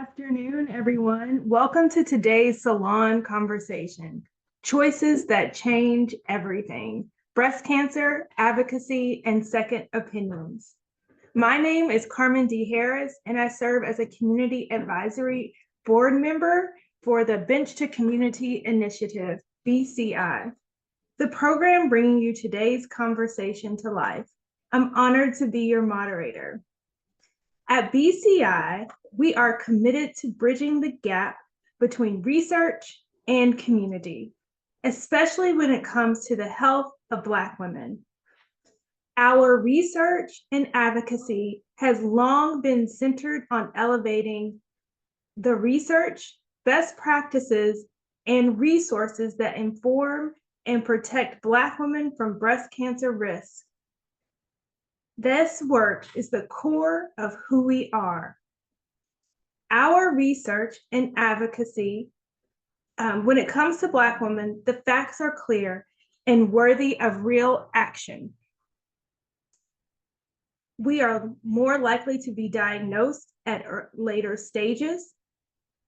Afternoon, everyone. Welcome to today's Salon Conversation, Choices That Change Everything, Breast Cancer, Advocacy, and Second Opinions. My name is Carmen D. Harris, and I serve as a Community Advisory Board member for the Bench to Community Initiative, BCI, the program bringing you today's conversation to life. I'm honored to be your moderator. At BCI, we are committed to bridging the gap between research and community, especially when it comes to the health of Black women. Our research and advocacy has long been centered on elevating the research, best practices, and resources that inform and protect Black women from breast cancer risk. This work is the core of who we are. Our research and advocacy, when it comes to Black women, the facts are clear and worthy of real action. We are more likely to be diagnosed at later stages,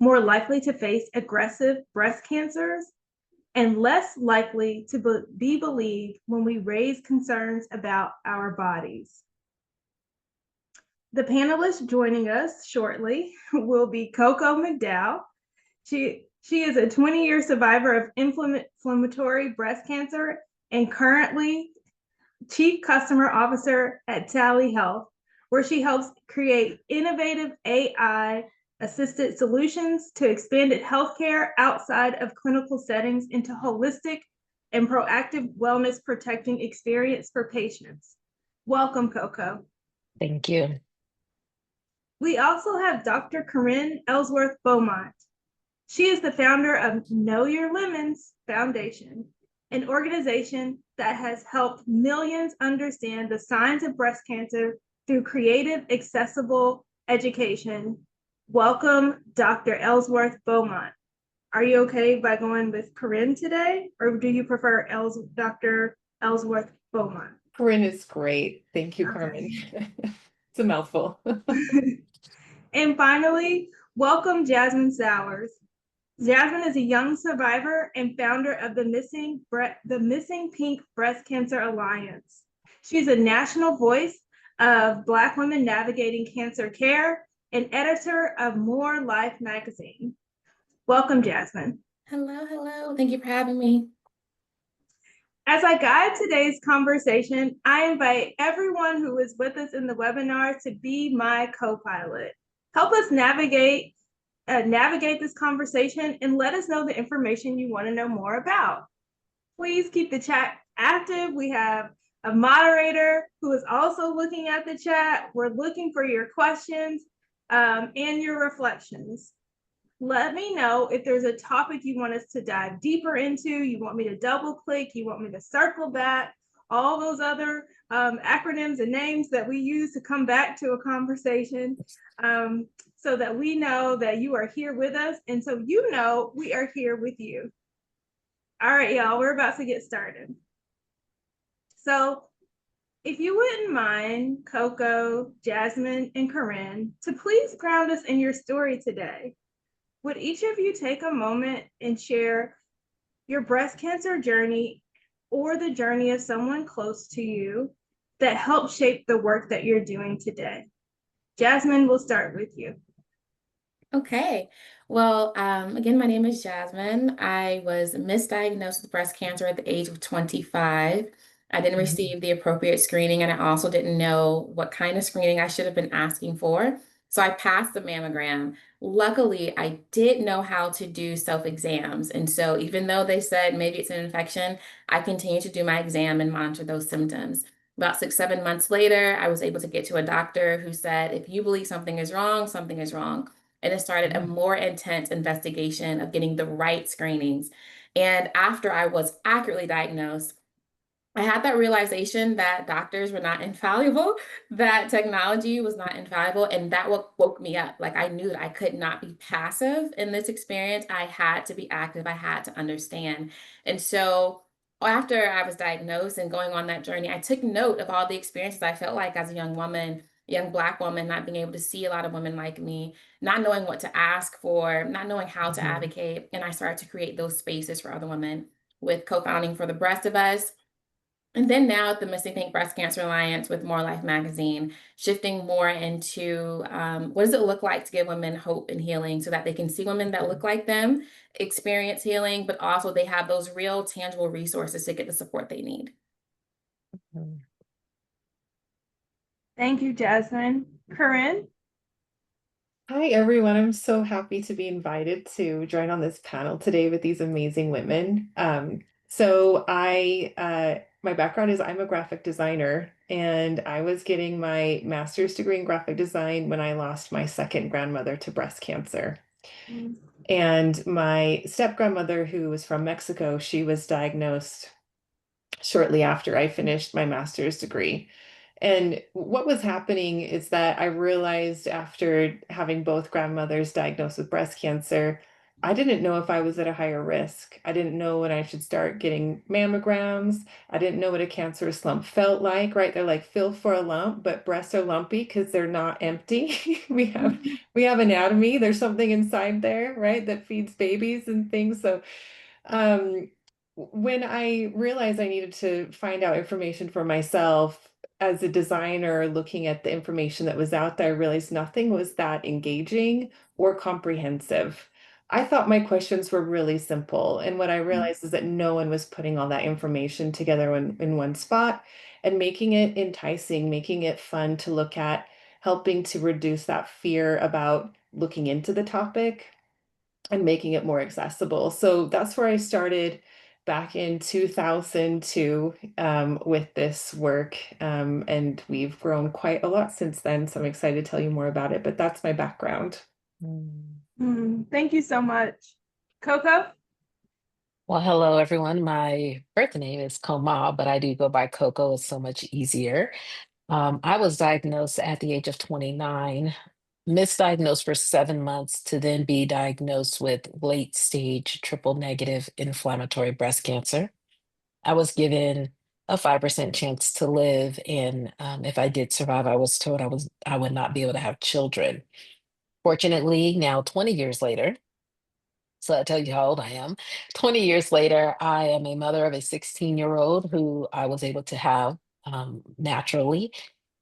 more likely to face aggressive breast cancers, and less likely to be believed when we raise concerns about our bodies. The panelists joining us shortly will be Coco McDowell. She is a 20-year survivor of inflammatory breast cancer and currently Chief Customer Officer at Tally Health, where she helps create innovative AI-assisted solutions to expanded healthcare outside of clinical settings into holistic and proactive wellness protecting experience for patients. Welcome, Coco. Thank you. We also have Dr. Corinne Ellsworth-Beaumont. She is the founder of Know Your Lemons Foundation, an organization that has helped millions understand the signs of breast cancer through creative, accessible education. Welcome, Dr. Ellsworth-Beaumont. Are you okay by going with Corinne today, or do you prefer Dr. Ellsworth-Beaumont? Corinne is great. Thank you, Carmen. It's a mouthful. And finally, welcome Jasmine Sowers. Jasmine is a young survivor and founder of the Missing Pink Breast Cancer Alliance. She's a national voice of Black women navigating cancer care and editor of More Life magazine. Welcome, Jasmine. Hello. Thank you for having me. As I guide today's conversation, I invite everyone who is with us in the webinar to be my co-pilot. Help us navigate this conversation and let us know the information you want to know more about. Please keep the chat active. We have a moderator who is also looking at the chat. We're looking for your questions and your reflections. Let me know if there's a topic you want us to dive deeper into, you want me to double click, you want me to circle back, all those other acronyms and names that we use to come back to a conversation, so that we know that you are here with us, and so you know we are here with you. All right, y'all, we're about to get started. So if you wouldn't mind, Coco, Jasmine, and Corinne, to please ground us in your story today. Would each of you take a moment and share your breast cancer journey or the journey of someone close to you that helped shape the work that you're doing today? Jasmine, we'll start with you. Okay. Well, again, my name is Jasmine. I was misdiagnosed with breast cancer at the age of 25. I didn't receive the appropriate screening, and I also didn't know what kind of screening I should have been asking for. So I passed the mammogram. Luckily, I did know how to do self-exams. And so even though they said maybe it's an infection, I continued to do my exam and monitor those symptoms. About 6-7 months later, I was able to get to a doctor who said, if you believe something is wrong, something is wrong. And it started a more intense investigation of getting the right screenings. And after I was accurately diagnosed, I had that realization that doctors were not infallible, that technology was not infallible, and that what woke me up. Like, I knew that I could not be passive in this experience. I had to be active. I had to understand. And so after I was diagnosed and going on that journey, I took note of all the experiences I felt like as a young woman young Black woman, not being able to see a lot of women like me, not knowing what to ask for, not knowing how to advocate. And I started to create those spaces for other women with co-founding For the Breast of Us. And then now at the Missing Link Breast Cancer Alliance with More Life Magazine, shifting more into what does it look like to give women hope and healing so that they can see women that look like them, experience healing, but also they have those real tangible resources to get the support they need. Thank you, Jasmine. Corinne? Hi, everyone. I'm so happy to be invited to join on this panel today with these amazing women. My background is I'm a graphic designer, and I was getting my master's degree in graphic design when I lost my second grandmother to breast cancer. And my step grandmother, who was from Mexico, she was diagnosed shortly after I finished my master's degree. And what was happening is that I realized after having both grandmothers diagnosed with breast cancer, I didn't know if I was at a higher risk. I didn't know when I should start getting mammograms. I didn't know what a cancerous lump felt like, right? They're like, feel for a lump, but breasts are lumpy because they're not empty. we have anatomy. There's something inside there, right, that feeds babies and things. So when I realized I needed to find out information for myself as a designer, looking at the information that was out there, I realized nothing was that engaging or comprehensive. I thought my questions were really simple. And what I realized is that no one was putting all that information together in one spot and making it enticing, making it fun to look at, helping to reduce that fear about looking into the topic and making it more accessible. So that's where I started back in 2002 with this work. And we've grown quite a lot since then. So I'm excited to tell you more about it, but that's my background. Thank you so much. Coco? Well, hello, everyone. My birth name is 𝐸𝐲, but I do go by Coco. It's so much easier. I was diagnosed at the age of 29, misdiagnosed for 7 months to then be diagnosed with late stage triple negative inflammatory breast cancer. I was given a 5% chance to live, and if I did survive, I was told I would not be able to have children. Fortunately, now 20 years later, so I tell you how old I am. 20 years later, I am a mother of a 16-year-old who I was able to have naturally.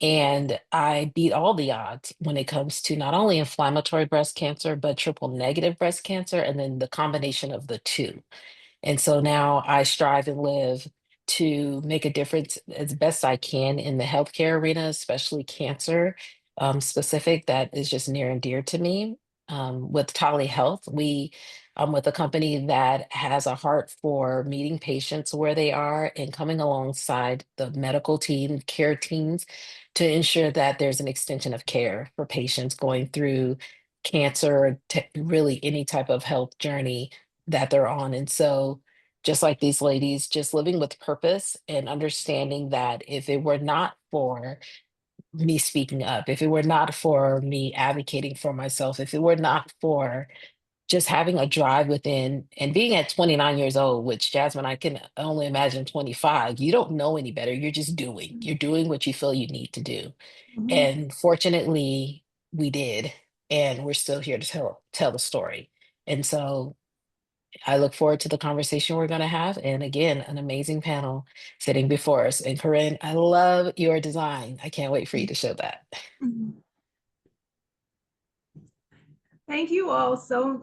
And I beat all the odds when it comes to not only inflammatory breast cancer, but triple negative breast cancer, and then the combination of the two. And so now I strive and live to make a difference as best I can in the healthcare arena, especially cancer specific. That is just near and dear to me. With Tali Health, with a company that has a heart for meeting patients where they are and coming alongside the medical team, care teams, to ensure that there's an extension of care for patients going through cancer, really any type of health journey that they're on. And so, just like these ladies, just living with purpose and understanding that if it were not for me speaking up, if it were not for me advocating for myself, if it were not for just having a drive within and being at 29 years old, which Jasmine, I can only imagine 25, you don't know any better. You're just doing, you're doing what you feel you need to do. And fortunately, we did, and we're still here to tell the story. And so I look forward to the conversation we're going to have. And again, an amazing panel sitting before us. And Corinne, I love your design. I can't wait for you to show that. Thank you all so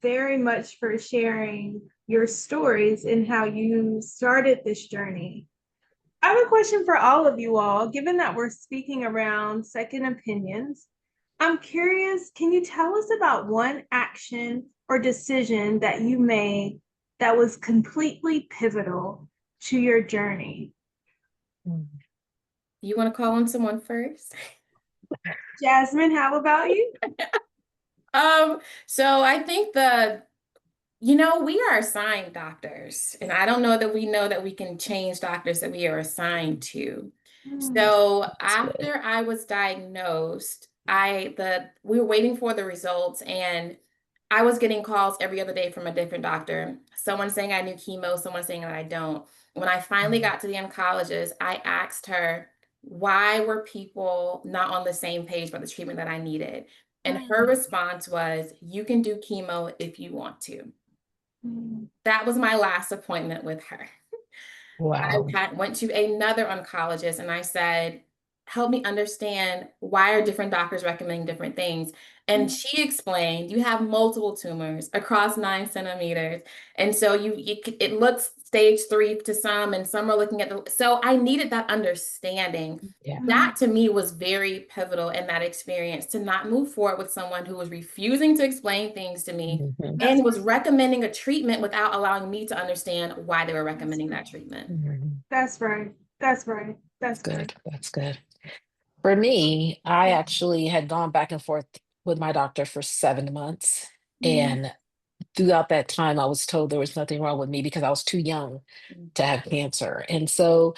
very much for sharing your stories and how you started this journey. I have a question for all of you all. Given that we're speaking around second opinions, I'm curious, can you tell us about one action or decision that you made that was completely pivotal to your journey? You want to call on someone first? Jasmine, how about you? So I think we are assigned doctors, and I don't know that we know that we can change doctors that we are assigned to. So after I was diagnosed, we were waiting for the results, and I was getting calls every other day from a different doctor. Someone saying I knew chemo, someone saying that I don't. When I finally got to the oncologist, I asked her, why were people not on the same page about the treatment that I needed? And her response was, you can do chemo if you want to. That was my last appointment with her. Wow. I went to another oncologist and I said, help me understand, why are different doctors recommending different things? And she explained, you have multiple tumors across 9 centimeters. And so it looks stage 3 to some, and some are looking at so I needed that understanding. Yeah. That to me was very pivotal in that experience, to not move forward with someone who was refusing to explain things to me Mhm. and was recommending a treatment without allowing me to understand why they were recommending that treatment. Mhm. That's right. That's right. That's That's right. good. That's good. For me, I actually had gone back and forth with my doctor for 7 months. And throughout that time, I was told there was nothing wrong with me because I was too young to have cancer. And so,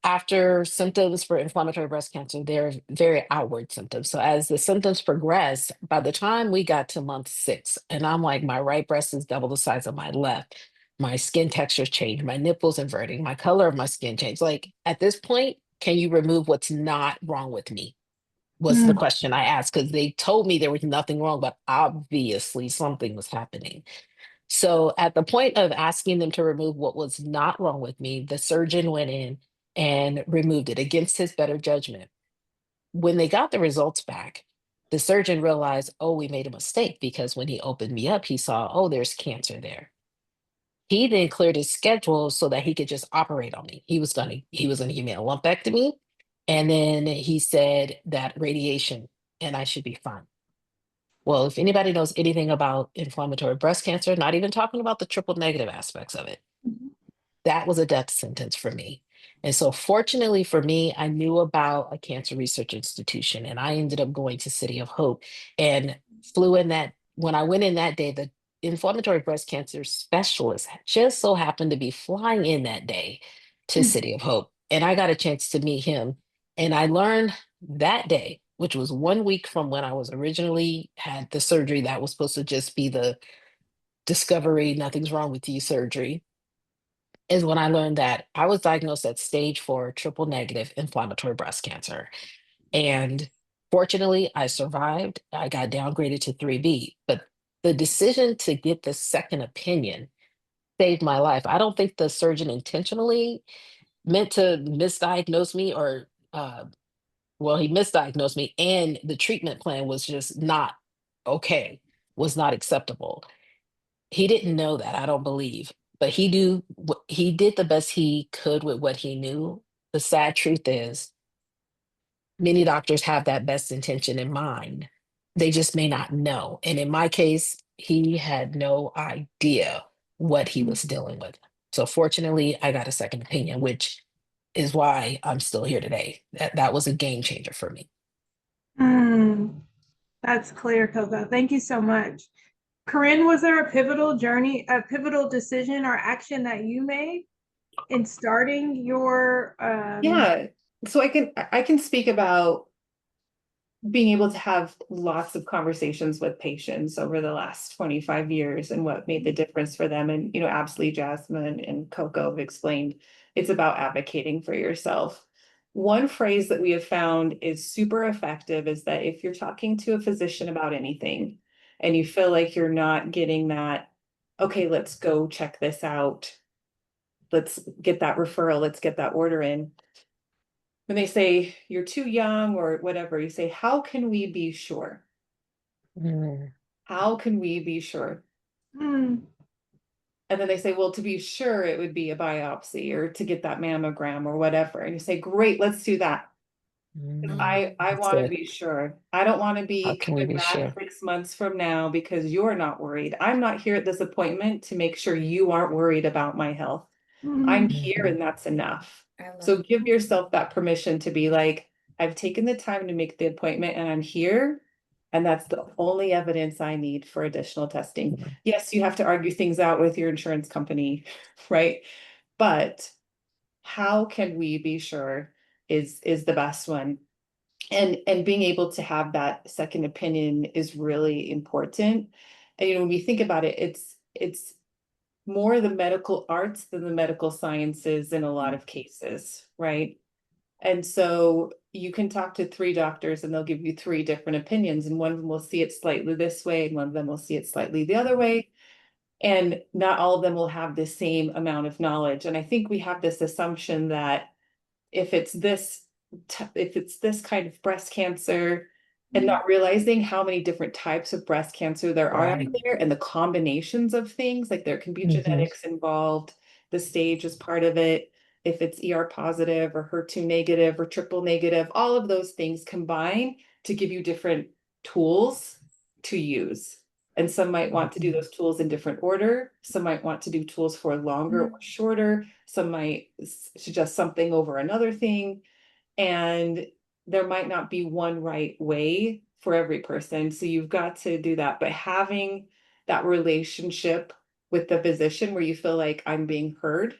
after symptoms for inflammatory breast cancer, they're very outward symptoms. So, as the symptoms progress, by the time we got to month 6, and I'm like, my right breast is double the size of my left. My skin texture changed, my nipples inverting, my color of my skin changed. Like, at this point, can you remove what's not wrong with me? Was the question I asked, because they told me there was nothing wrong, but obviously something was happening. So at the point of asking them to remove what was not wrong with me, the surgeon went in and removed it against his better judgment. When they got the results back, the surgeon realized, oh, we made a mistake, because when he opened me up, he saw, oh, there's cancer there. He then cleared his schedule so that he could just operate on me. He was gonna give me a lumpectomy, and then he said that radiation, and I should be fine. Well, if anybody knows anything about inflammatory breast cancer, not even talking about the triple negative aspects of it, that was a death sentence for me. And so, fortunately for me, I knew about a cancer research institution, and I ended up going to City of Hope and flew in that. When I went in that day, the inflammatory breast cancer specialist just so happened to be flying in that day to City of Hope. And I got a chance to meet him. And I learned that day, which was 1 week from when I was originally had the surgery that was supposed to just be the discovery, nothing's wrong with you surgery, is when I learned that I was diagnosed at stage 4 triple negative inflammatory breast cancer. And fortunately, I survived. I got downgraded to 3B. But the decision to get the second opinion saved my life. I don't think the surgeon intentionally meant to misdiagnose me, or, well, he misdiagnosed me, and the treatment plan was just not okay, was not acceptable. He didn't know that, I don't believe, but he did the best he could with what he knew. The sad truth is, many doctors have that best intention in mind. They just may not know. And in my case, he had no idea what he was dealing with. So fortunately, I got a second opinion, which is why I'm still here today. That was a game changer for me. That's clear, Coco. Thank you so much. Corinne, was there a pivotal journey, a pivotal decision or action that you made in starting your Yeah. So I can speak about being able to have lots of conversations with patients over the last 25 years and what made the difference for them. And, absolutely, Jasmine and Coco have explained it's about advocating for yourself. One phrase that we have found is super effective is that if you're talking to a physician about anything and you feel like you're not getting that, okay, let's go check this out. Let's get that referral. Let's get that order in. When they say you're too young or whatever, you say, how can we be sure? Mm, How can we be sure? And then they say, well, to be sure, it would be a biopsy or to get that mammogram or whatever. And you say, great, let's do that. I that's want to good. be sure. I don't want to How be can we coming be back sure? 6 months from now because you're not worried. I'm not here at this appointment to make sure you aren't worried about my health. I'm here Mhm. and that's enough. I love So give yourself that permission to be like, I've taken the time to make the appointment and I'm here. And that's the only evidence I need for additional testing. Mhm. Yes, you have to argue things out with your insurance company, right? But how can we be sure is the best one. And being able to have that second opinion is really important. And when we think about it, it's more the medical arts than the medical sciences in a lot of cases, right? And so you can talk to 3 doctors and they'll give you 3 different opinions, and one of them will see it slightly this way and one of them will see it slightly the other way. And not all of them will have the same amount of knowledge. And I think we have this assumption that if it's this kind of breast cancer, and not realizing how many different types of breast cancer there are out Right. there, and the combinations of things, like there can be genetics involved, the stage is part of it, if it's ER positive or HER2 negative or triple negative, all of those things combine to give you different tools to use. And some might want to do those tools in different order. Some might want to do tools for longer or shorter. Some might suggest something over another thing. And there might not be one right way for every person. So you've got to do that. But having that relationship with the physician where you feel like I'm being heard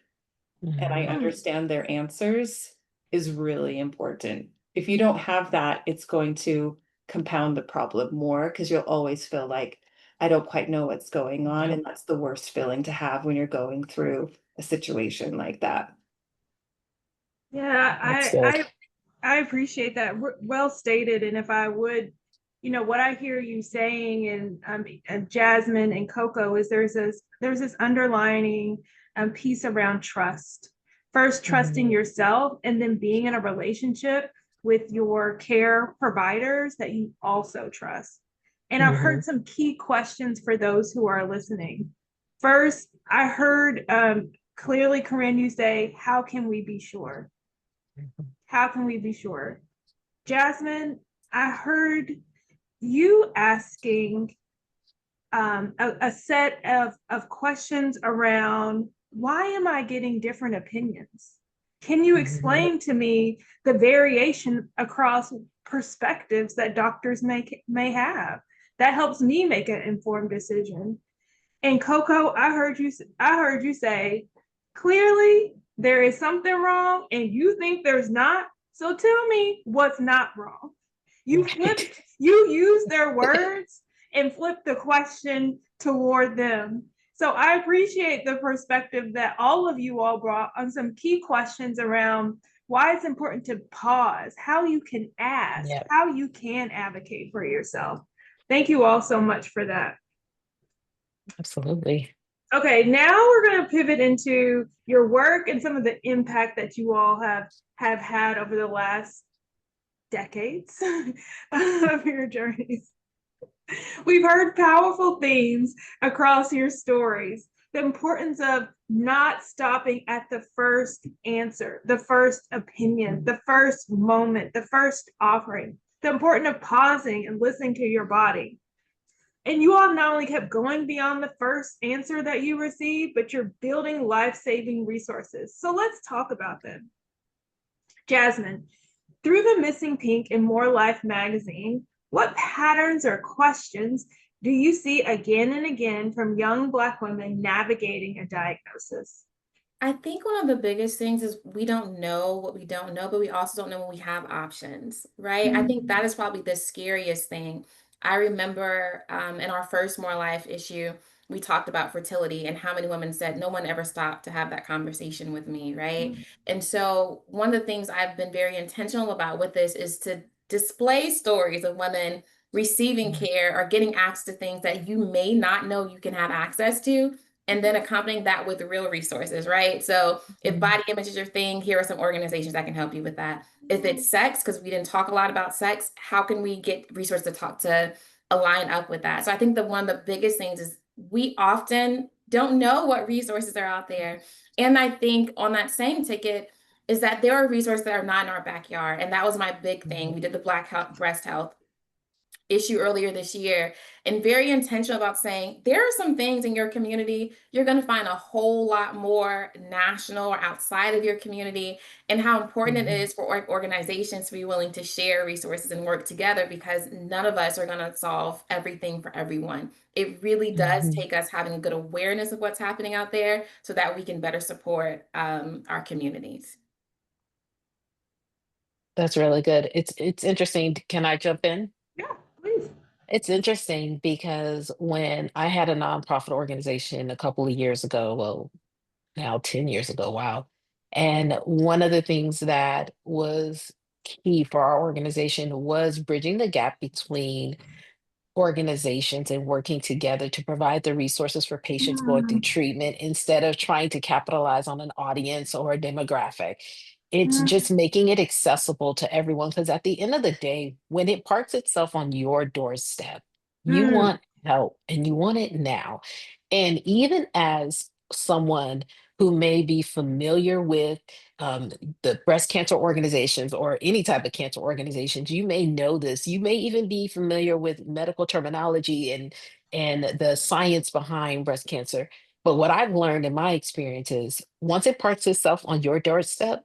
and I understand their answers is really important. If you don't have that, it's going to compound the problem more, because you'll always feel like I don't quite know what's going on. And that's the worst feeling to have when you're going through a situation like that. Yeah, That's good. I appreciate that. Well stated. And if I would, what I hear you saying, and Jasmine and Coco, is there's this underlining piece around trust. First, trusting yourself, and then being in a relationship with your care providers that you also trust. And I've heard some key questions for those who are listening. First, I heard clearly, Corinne, you say, how can we be sure? How can we be sure? Jasmine, I heard you asking a set of questions around, why am I getting different opinions? Can you explain to me the variation across perspectives that doctors may have? That helps me make an informed decision. And Coco, I heard you say, clearly there is something wrong and you think there's not. So tell me what's not wrong. You use their words and flip the question toward them. So I appreciate the perspective that all of you all brought on some key questions around why it's important to pause, how you can ask, how you can advocate for yourself. Thank you all so much for that. Absolutely. Okay, now we're going to pivot into your work and some of the impact that you all have had over the last decades of your journeys. We've heard powerful themes across your stories. The importance of not stopping at the first answer, the first opinion, the first moment, the first offering. The importance of pausing and listening to your body. And you all not only kept going beyond the first answer that you received, but you're building life-saving resources. So let's talk about them. Jasmine, through the Missing Pink and More Life magazine, what patterns or questions do you see again and again from young Black women navigating a diagnosis? I think one of the biggest things is we don't know what we don't know, but we also don't know when we have options, right? I think that is probably the scariest thing. I remember in our first More Life issue, we talked about fertility and how many women said no one ever stopped to have that conversation with me, right? And so one of the things I've been very intentional about with this is to display stories of women receiving care or getting access to things that you may not know you can have access to, and then accompanying that with real resources, right? So if body image is your thing, here are some organizations that can help you with that. If it's sex, because we didn't talk a lot about sex, how can we get resources to talk to align up with that? So I think that one of the biggest things is we often don't know what resources are out there. And I think on that same ticket is that there are resources that are not in our backyard. And that was my big thing. We did the Black Breast Health issue earlier this year, and very intentional about saying there are some things in your community you're going to find a whole lot more national or outside of your community, and how important it is for organizations to be willing to share resources and work together, because none of us are going to solve everything for everyone. It really does take us having a good awareness of what's happening out there so that we can better support our communities. That's really good. It's interesting. Can I jump in? Yeah, please. It's interesting because when I had a nonprofit organization a couple of years ago, well, now 10 years ago, wow. And one of the things that was key for our organization was bridging the gap between organizations and working together to provide the resources for patients going through Mm, treatment instead of trying to capitalize on an audience or a demographic. It's mm, just making it accessible to everyone because at the end of the day, when it parks itself on your doorstep, you mm, want help and you want it now. And even as someone who may be familiar with um, the breast cancer organizations or any type of cancer organizations, you may know this. You may even be familiar with medical terminology and the science behind breast cancer. But what I've learned in my experience is once it parks itself on your doorstep,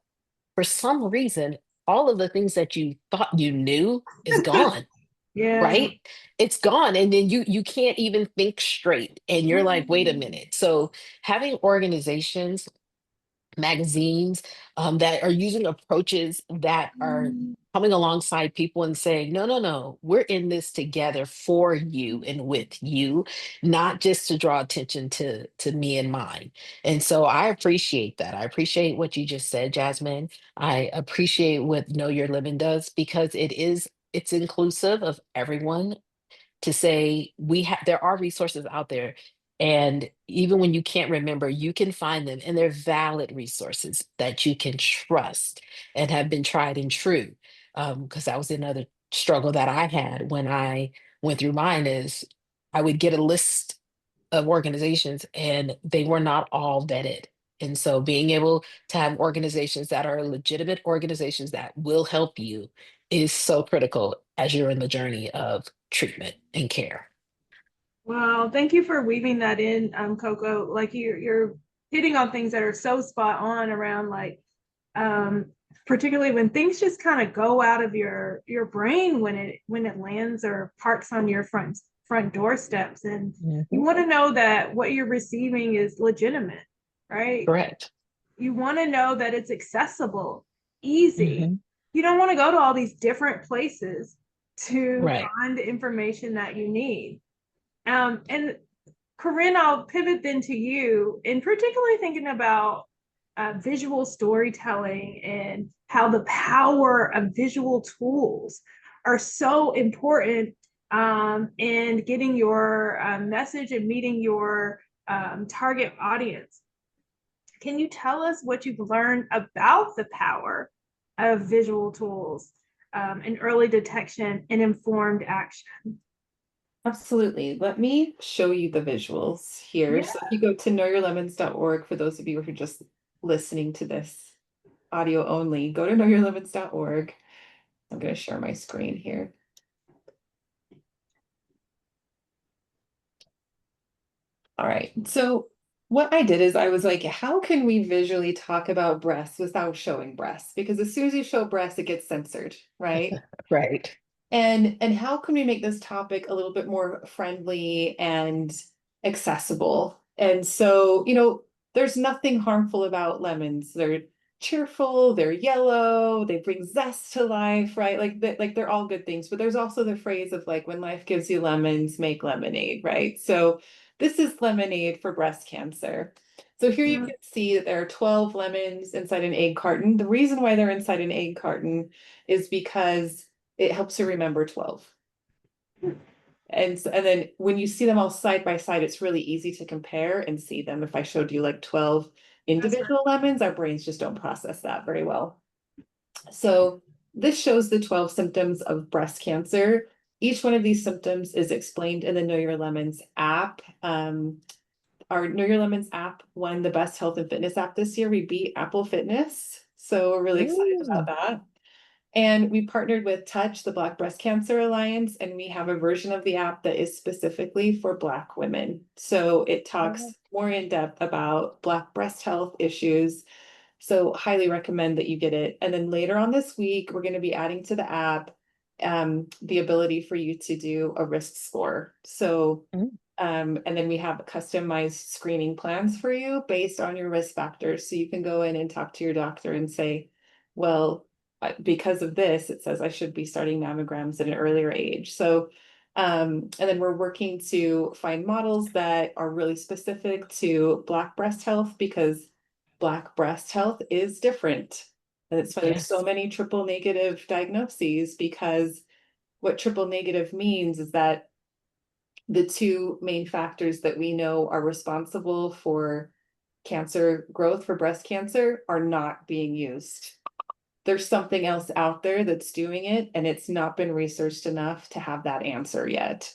for some reason, all of the things that you thought you knew is gone, yeah. right? It's gone. And then you can't even think straight. And you're like, wait a minute. So having organizations, magazines that are using approaches that are Mm, coming alongside people and saying, no, no, no, we're in this together for you and with you, not just to draw attention to me and mine. And so I appreciate that. I appreciate what you just said, Jasmine. I appreciate what Know Your Limit does because it's inclusive of everyone to say we have there are resources out there, and even when you can't remember you can find them and they're valid resources that you can trust and have been tried and true, because that was another struggle that I had when I went through mine is I would get a list of organizations and they were not all vetted. And so being able to have organizations that are legitimate organizations that will help you is so critical as you're in the journey of treatment and care. Wow, thank you for weaving that in, Coco. Like you're hitting on things that are so spot on around like um particularly when things just kind of go out of your brain when it lands or parks on your front doorsteps, and you Mhm. want to know that what you're receiving is legitimate, right? Correct. You want to know that it's accessible, easy. Hmm. You don't want to go to all these different places to Right. find the information that you need. And Corinne, I'll pivot then to you, and particularly thinking about visual storytelling and how the power of visual tools are so important in getting your message and meeting your target audience. Can you tell us what you've learned about the power of visual tools in early detection and informed action? Absolutely. Let me show you the visuals here. Yeah. So if you go to knowyourlemons.org, for those of you who are just listening to this audio only, go to knowyourlemons.org. I'm going to share my screen here. All right. So what I did is I was like, how can we visually talk about breasts without showing breasts? Because as soon as you show breasts, it gets censored, right? Right. And how can we make this topic a little bit more friendly and accessible? And so, there's nothing harmful about lemons. They're cheerful, they're yellow, they bring zest to life, right? Like they're all good things. But there's also the phrase of like, when life gives you lemons, make lemonade, right? So this is lemonade for breast cancer. So here you Mm, can see that there are 12 lemons inside an egg carton. The reason why they're inside an egg carton is because it helps you remember 12. And then when you see them all side by side, it's really easy to compare and see them. If I showed you like 12 that's right. individual lemons, our brains just don't process that very well. So this shows the 12 symptoms of breast cancer. Each one of these symptoms is explained in the Know Your Lemons app. Our Know Your Lemons app won the best health and fitness app this year. We beat Apple Fitness. So we're really excited about Mm. that. And we partnered with Touch, the Black Breast Cancer Alliance, and we have a version of the app that is specifically for Black women. So it talks more in depth about Black breast health issues. So highly recommend that you get it. And then later on this week, we're going to be adding to the app the ability for you to do a risk score. So Mm. and then we have customized screening plans for you based on your risk factors. So you can go in and talk to your doctor and say, well, because of this, it says I should be starting mammograms at an earlier age. So, and then we're working to find models that are really specific to Black breast health because Black breast health is different. And it's why there's so many triple negative diagnoses, because what triple negative means is that the two main factors that we know are responsible for cancer growth, for breast cancer, are not being used. There's something else out there that's doing it, and it's not been researched enough to have that answer yet.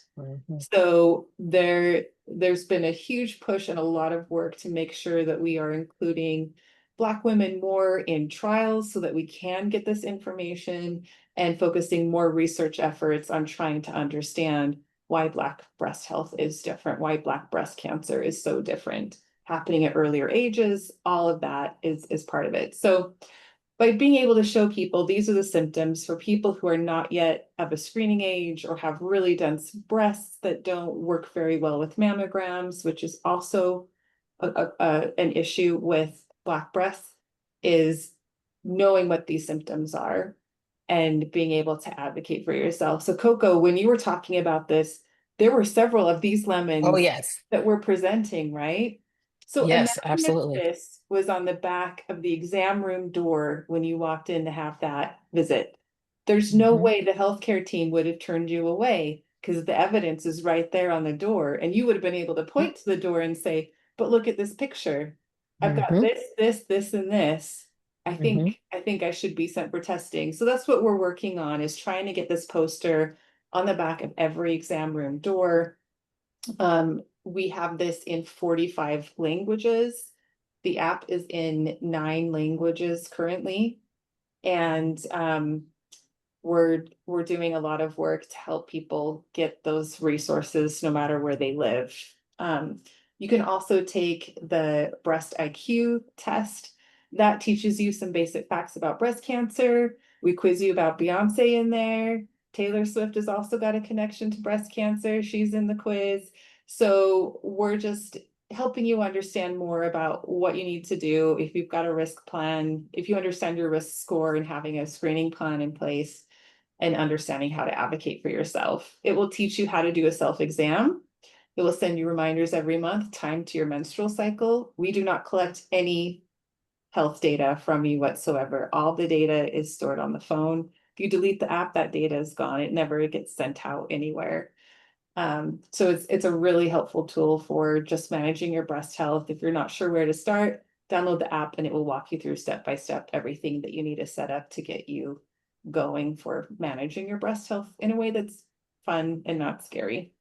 So there's been a huge push and a lot of work to make sure that we are including Black women more in trials so that we can get this information, and focusing more research efforts on trying to understand why Black breast health is different, why Black breast cancer is so different, happening at earlier ages. All of that is part of it. So by being able to show people these are the symptoms for people who are not yet of a screening age or have really dense breasts that don't work very well with mammograms, which is also an issue with Black breasts, is knowing what these symptoms are and being able to advocate for yourself. So Coco, when you were talking about this, there were several of these lemons Oh, yes. that were presenting, right? So Yes, imagine absolutely. if this was on the back of the exam room door when you walked in to have that visit. There's no way the healthcare team would have turned you away, because the evidence is right there on the door, and you would have been able to point to the door and say, but look at this picture. I've got this, and this. I think I should be sent for testing. So that's what we're working on, is trying to get this poster on the back of every exam room door. We have this in 45 languages. The app is in 9 languages currently. And we're doing a lot of work to help people get those resources no matter where they live. You can also take the breast IQ test. That teaches you some basic facts about breast cancer. We quiz you about Beyonce in there. Taylor Swift has also got a connection to breast cancer. She's in the quiz. So we're just helping you understand more about what you need to do if you've got a risk plan, if you understand your risk score, and having a screening plan in place, and understanding how to advocate for yourself. It will teach you how to do a self-exam. It will send you reminders every month, timed to your menstrual cycle. We do not collect any health data from you whatsoever. All the data is stored on the phone. If you delete the app, that data is gone. It never gets sent out anywhere. So it's a really helpful tool for just managing your breast health. If you're not sure where to start, download the app and it will walk you through step by step everything that you need to set up to get you going for managing your breast health in a way that's fun and not scary.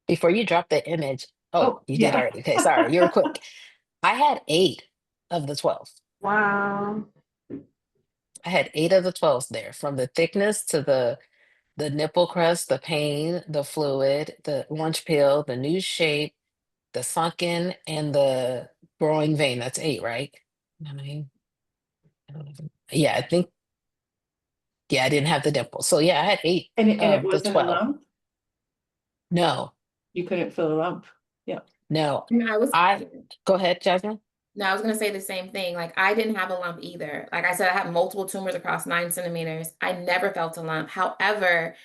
Before you drop the image, Oh, you did yeah. already. Okay, sorry, you were quick. I had 8 of the 12. Wow. I had 8 of the 12s there, from the thickness to the nipple crust, the pain, the fluid, the lunch pill, the new shape, the sunken, and the growing vein. That's 8, right? 9, 11. Yeah, I think, yeah, I didn't have the dimple. So yeah, I had 8 And it of the wasn't a 12. lump? No, You couldn't feel a lump? Yeah. no. And Go ahead, Jasmine. no, I was gonna say the same thing. Like, I didn't have a lump either. Like I said, I had multiple tumors across 9 centimeters. I never felt a lump. However,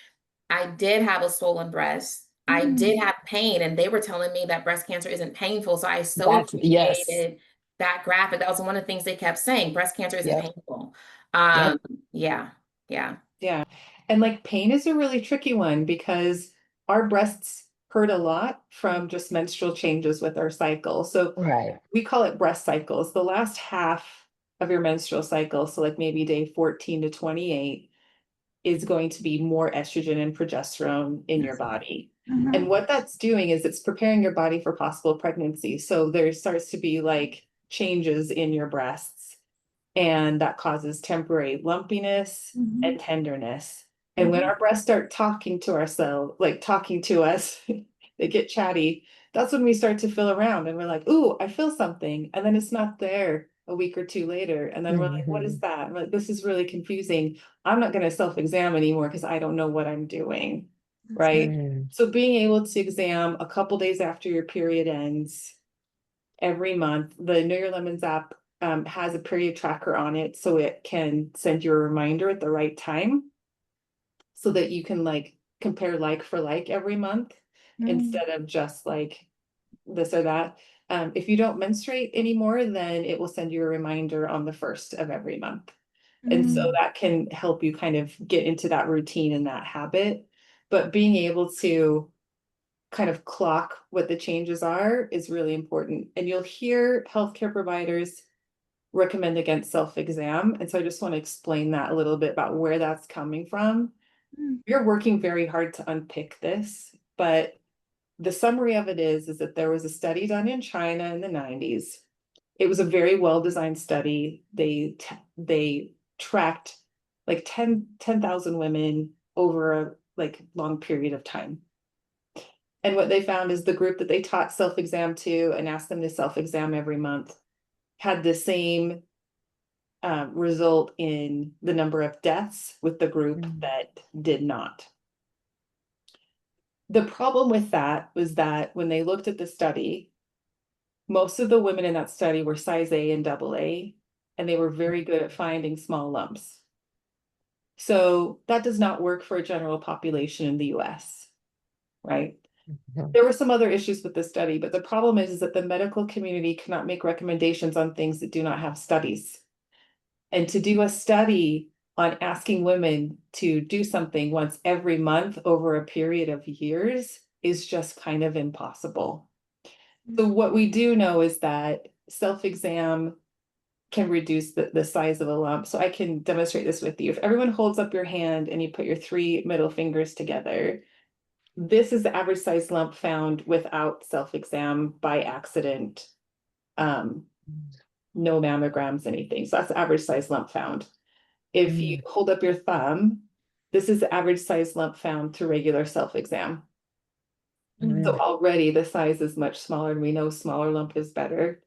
I did have a swollen breast. I did have pain, and they were telling me that breast cancer isn't painful. So I so Yes. appreciated that graphic. That was one of the things they kept saying. Breast cancer isn't Yep. painful. Yep. Yeah, yeah. Yeah. And like, pain is a really tricky one, because our breasts hurt a lot from just menstrual changes with our cycle. So Right. we call it breast cycles. The last half of your menstrual cycle, so like maybe day 14 to 28, is going to be more estrogen and progesterone in your body. And what that's doing is it's preparing your body for possible pregnancy. So there starts to be like changes in your breasts, and that causes temporary lumpiness and tenderness. And when our breasts start talking to ourselves, like talking to us, they get chatty. That's when we start to feel around and we're like, ooh, I feel something. And then it's not there a week or 2 later. And then we're like, what is that? And we're like, this is really confusing. I'm not going to self-exam anymore because I don't know what I'm doing. Right. So being able to exam a couple days after your period ends every month, the Know Your Lemons app has a period tracker on it, so it can send you a reminder at the right time, so that you can like compare like for like every month, instead of just like this or that. If you don't menstruate anymore, then it will send you a reminder on the 1st of every month. And so that can help you kind of get into that routine and that habit. But being able to kind of clock what the changes are is really important. And you'll hear healthcare providers recommend against self-exam. And so I just want to explain that a little bit about where that's coming from. You're working very hard to unpick this, but the summary of it is that there was a study done in China in the 90s. It was a very well-designed study. They tracked like 10,000 women over a long period of time. And what they found is the group that they taught self-exam to and asked them to self-exam every month had the same result in the number of deaths with the group that did not. The problem with that was that when they looked at the study, most of the women in that study were size A and AA, and they were very good at finding small lumps. So that does not work for a general population in the US, right? There were some other issues with the study, but the problem is that the medical community cannot make recommendations on things that do not have studies. And to do a study on asking women to do something once every month over a period of years is just kind of impossible. So what we do know is that self-exam can reduce the size of a lump. So I can demonstrate this with you. If everyone holds up your hand and you put your 3 middle fingers together, this is the average size lump found without self-exam by accident. No mammograms, anything. So that's the average size lump found. If you hold up your thumb, this is the average size lump found through regular self-exam. So already the size is much smaller, and we know smaller lump is better.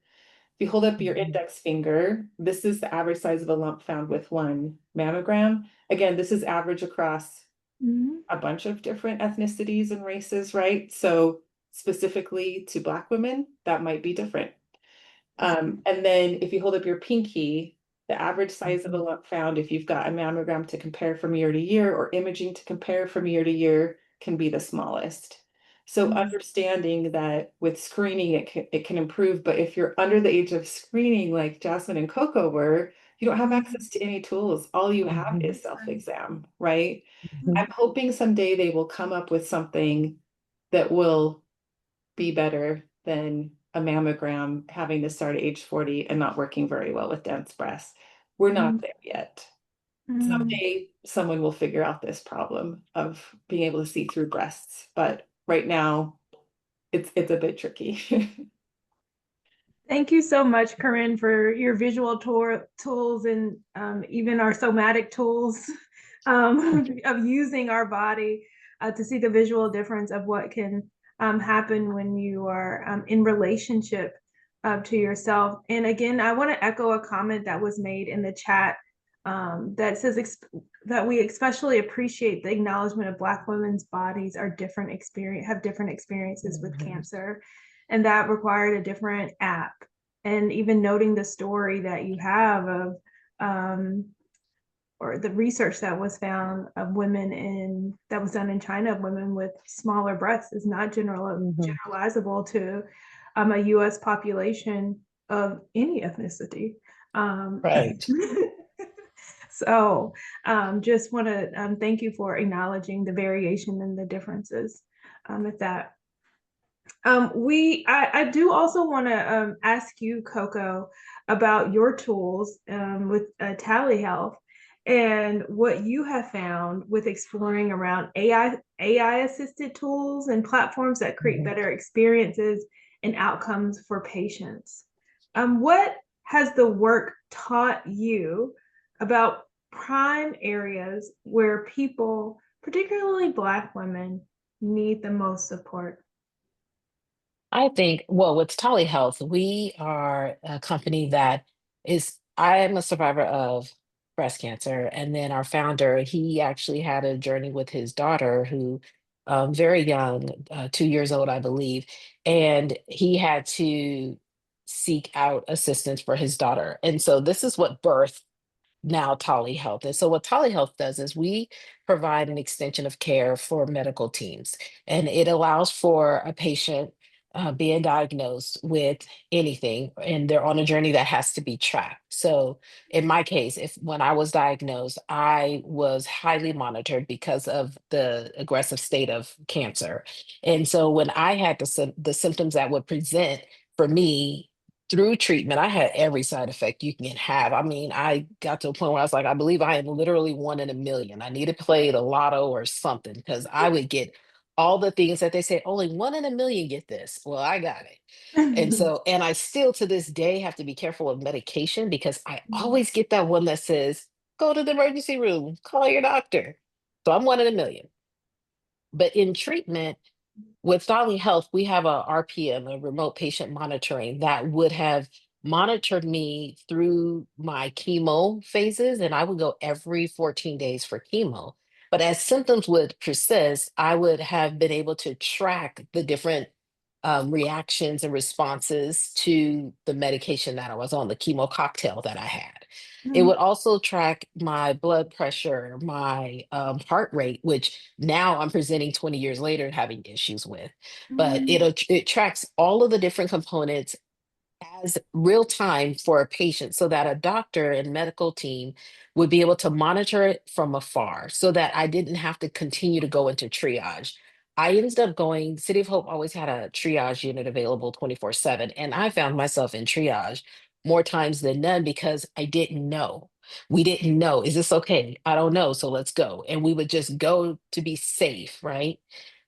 If you hold up your index finger, this is the average size of a lump found with 1 mammogram. Again, this is average across a bunch of different ethnicities and races, right? So specifically to Black women, that might be different. And then if you hold up your pinky, the average size of a lump found if you've got a mammogram to compare from year to year or imaging to compare from year to year can be the smallest. So understanding that with screening, it can improve, but if you're under the age of screening, like Jasmine and Coco were, you don't have access to any tools. All you have is self-exam, right? I'm hoping someday they will come up with something that will be better than a mammogram having to start at age 40 and not working very well with dense breasts. We're not there yet. Someday someone will figure out this problem of being able to see through breasts, but right now it's a bit tricky. Thank you so much, Corinne, for your visual tools and even our somatic tools of using our body to see the visual difference of what can happen when you are in relationship to yourself. And again, I want to echo a comment that was made in the chat that says that we especially appreciate the acknowledgement of Black women's bodies are have different experiences with cancer. And that required a different app. And even noting the story that you have of, or the research that was found of women that was done in China of women with smaller breasts is not generalizable to a US population of any ethnicity. Right. So just want to thank you for acknowledging the variation and the differences with that. I do also want to ask you, Coco, about your tools with telehealth and what you have found with exploring around AI assisted tools and platforms that create better experiences and outcomes for patients. What has the work taught you about prime areas where people, particularly Black women, need the most support? I think, well, with telehealth, we are a company that I am a survivor of breast cancer. And then our founder, he actually had a journey with his daughter who, very young, 2 years old, I believe, and he had to seek out assistance for his daughter. And so this is what birthed now telehealth. And so what telehealth does is we provide an extension of care for medical teams, and it allows for a patient being diagnosed with anything, and they're on a journey that has to be tracked. So in my case, if when I was diagnosed, I was highly monitored because of the aggressive state of cancer. And so when I had the symptoms that would present for me through treatment, I had every side effect you can have. I mean, I got to a point where I was like, I believe I am literally 1 in a million. I need to play the lotto or something because I would get all the things that they say, only 1 in a million get this. Well, I got it. And so, and I still to this day have to be careful of medication because I always get that one that says, go to the emergency room, call your doctor. So I'm 1 in a million. But in treatment, with Dolly Health, we have a RPM, a remote patient monitoring, that would have monitored me through my chemo phases, and I would go every 14 days for chemo. But as symptoms would persist, I would have been able to track the different reactions and responses to the medication that I was on, the chemo cocktail that I had. It would also track my blood pressure, my heart rate, which now I'm presenting 20 years later and having issues with. But it tracks all of the different components as real time for a patient so that a doctor and medical team would be able to monitor it from afar so that I didn't have to continue to go into triage. I ended up going, City of Hope always had a triage unit available 24/7. And I found myself in triage more times than none because I didn't know. We didn't know, is this okay? I don't know. So let's go. And we would just go to be safe, right?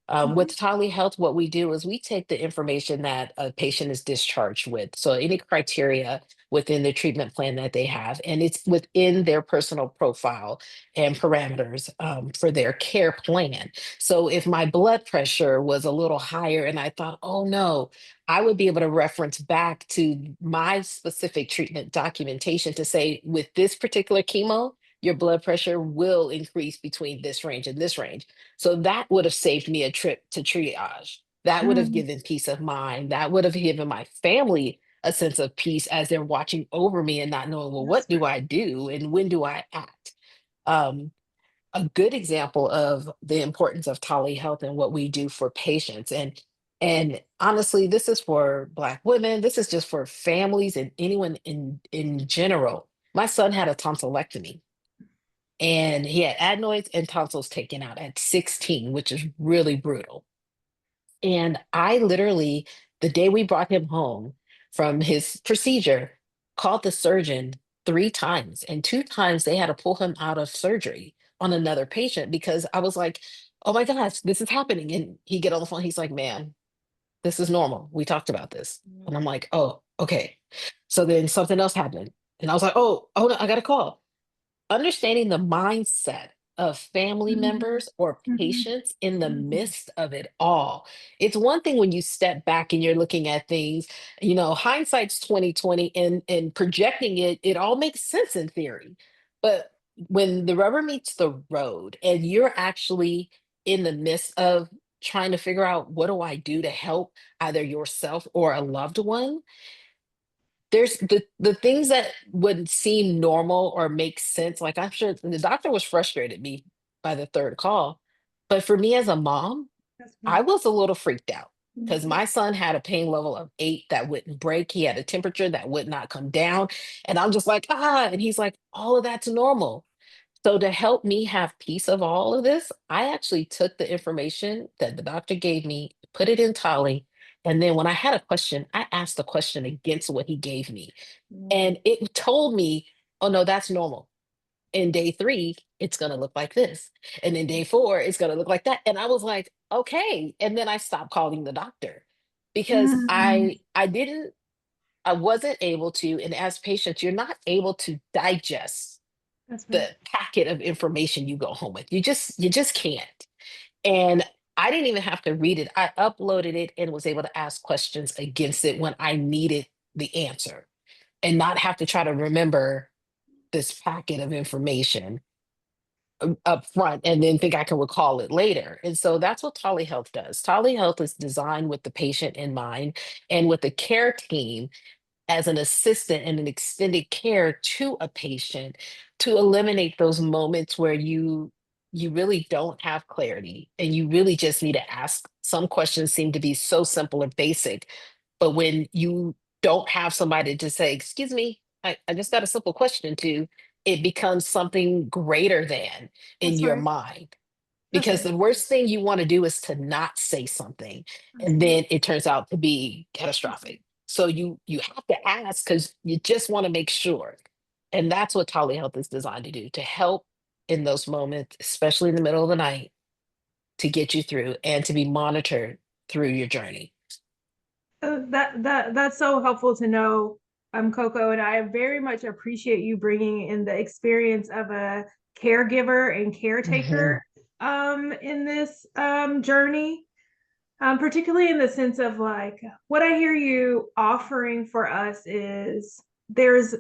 With Tally Health, what we do is we take the information that a patient is discharged with. So any criteria within the treatment plan that they have, and it's within their personal profile and parameters for their care plan. So if my blood pressure was a little higher and I thought, oh no, I would be able to reference back to my specific treatment documentation to say, with this particular chemo, your blood pressure will increase between this range and this range. So that would have saved me a trip to triage. That would have given peace of mind. That would have given my family a sense of peace as they're watching over me and not knowing, well, what do I do and when do I act? Um, a good example of the importance of Tally Health and what we do for patients. And honestly, this is for Black women. This is just for families and anyone in general. My son had a tonsillectomy and he had adenoids and tonsils taken out at 16, which is really brutal. And I literally, the day we brought him home from his procedure, called the surgeon 3 times, and 2 times they had to pull him out of surgery on another patient because I was like, oh my gosh, this is happening. And he get on the phone, he's like, ma'am, this is normal. We talked about this. And I'm like, oh, okay. So then something else happened. And I was like, oh no, I got a call. Understanding the mindset of family members or patients in the midst of it all. It's one thing when you step back and you're looking at things, hindsight's 2020 and projecting it, it all makes sense in theory. But when the rubber meets the road and you're actually in the midst of trying to figure out what do I do to help either yourself or a loved one, there's the things that would seem normal or make sense. Like I'm sure the doctor was frustrated me by the third call, but for me as a mom, I was a little freaked out because my son had a pain level of 8 that wouldn't break. He had a temperature that would not come down, and I'm just like, and he's like, all of that's normal. So to help me have peace of all of this, I actually took the information that the doctor gave me, put it in Tally, and then when I had a question, I asked the question against what he gave me. And it told me, oh no, that's normal. In day 3, it's going to look like this. And in day 4, it's going to look like that. And I was like, okay. And then I stopped calling the doctor because I wasn't able to. And as patients, you're not able to digest the packet of information you go home with. You just can't. And I didn't even have to read it. I uploaded it and was able to ask questions against it when I needed the answer and not have to try to remember this packet of information up front and then think I can recall it later. And so that's what Tally Health does. Tally Health is designed with the patient in mind and with the care team as an assistant and an extended care to a patient to eliminate those moments where you you really don't have clarity and you really just need to ask. Some questions seem to be so simple or basic, but when you don't have somebody to say, excuse me, I just got a simple question to, it becomes something greater than in That's your right. mind. That's Because right. the worst thing you want to do is to not say something, and then it turns out to be catastrophic. So you have to ask because you just want to make sure. And that's what telehealth is designed to do, to help in those moments, especially in the middle of the night, to get you through and to be monitored through your journey. That's so helpful to know, Coco, and I very much appreciate you bringing in the experience of a caregiver and caretaker in this journey, particularly in the sense of like what I hear you offering for us is there's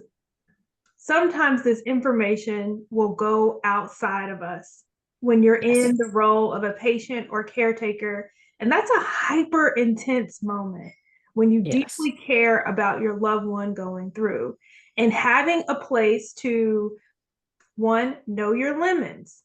sometimes this information will go outside of us when you're in the role of a patient or caretaker. And that's a hyper intense moment when you Yes. deeply care about your loved one going through, and having a place to, one, know your limits,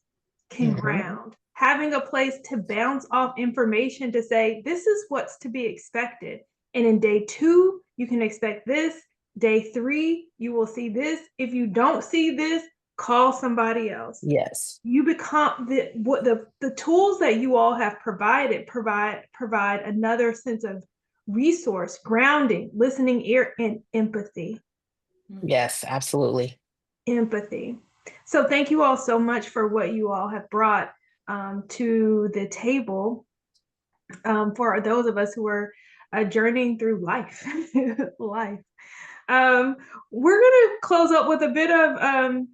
can ground, having a place to bounce off information to say, this is what's to be expected. And in day 2, you can expect this. Day 3, you will see this. If you don't see this, call somebody else. Yes. You become the tools that you all have provided provide another sense of resource, grounding, listening ear, and empathy. Yes, absolutely. Empathy. So thank you all so much for what you all have brought to the table for those of us who are journeying through life. life. We're going to close up with a bit of,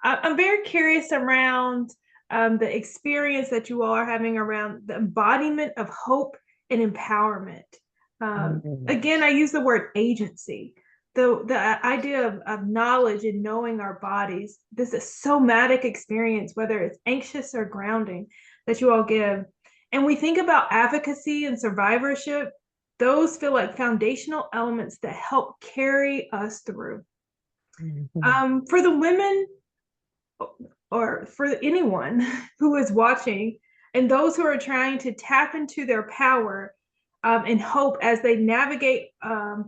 I'm very curious around the experience that you all are having around the embodiment of hope and empowerment. Again, I use the word agency. The idea of knowledge and knowing our bodies, this is somatic experience, whether it's anxious or grounding, that you all give. And we think about advocacy and survivorship, those feel like foundational elements that help carry us through. For the women, or for anyone who is watching, and those who are trying to tap into their power and hope as they navigate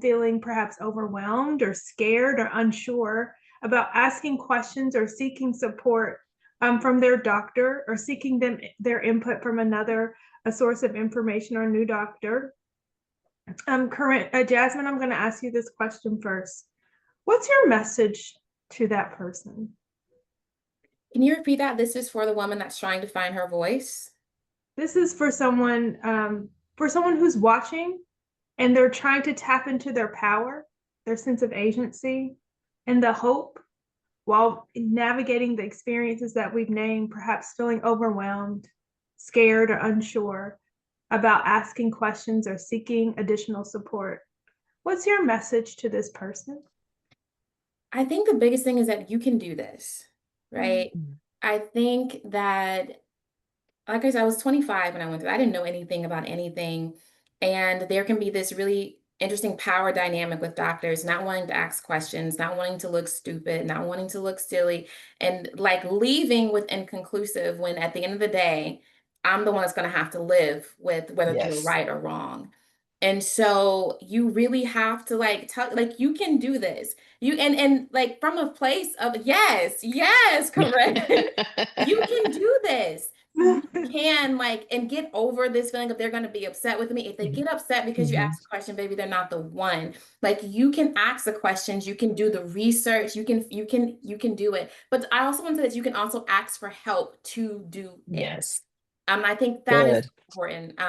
feeling perhaps overwhelmed or scared or unsure about asking questions or seeking support from their doctor, or seeking their input from a source of information or a new doctor. Jasmine, I'm going to ask you this question first. What's your message to that person? Can you repeat that? This is for the woman that's trying to find her voice. This is for someone who's watching and they're trying to tap into their power, their sense of agency, and the hope while navigating the experiences that we've named, perhaps feeling overwhelmed, scared, or unsure about asking questions or seeking additional support. What's your message to this person? I think the biggest thing is that you can do this, right? I think that, like I said, I was 25 when I went through. I didn't know anything about anything. And there can be this really interesting power dynamic with doctors not wanting to ask questions, not wanting to look stupid, not wanting to look silly, and like leaving with inconclusive when at the end of the day, I'm the one that's going to have to live with whether they were right or wrong. And so you really have to like tell, like, you can do this. You and like from a place of yes, correct. You can do this. You can like and get over this feeling of they're going to be upset with me. If they get upset because you asked a question, baby, they're not the one. Like, you can ask the questions, you can do the research, you can do it. But I also want to say that you can also ask for help to do it. Yes. I think that is important.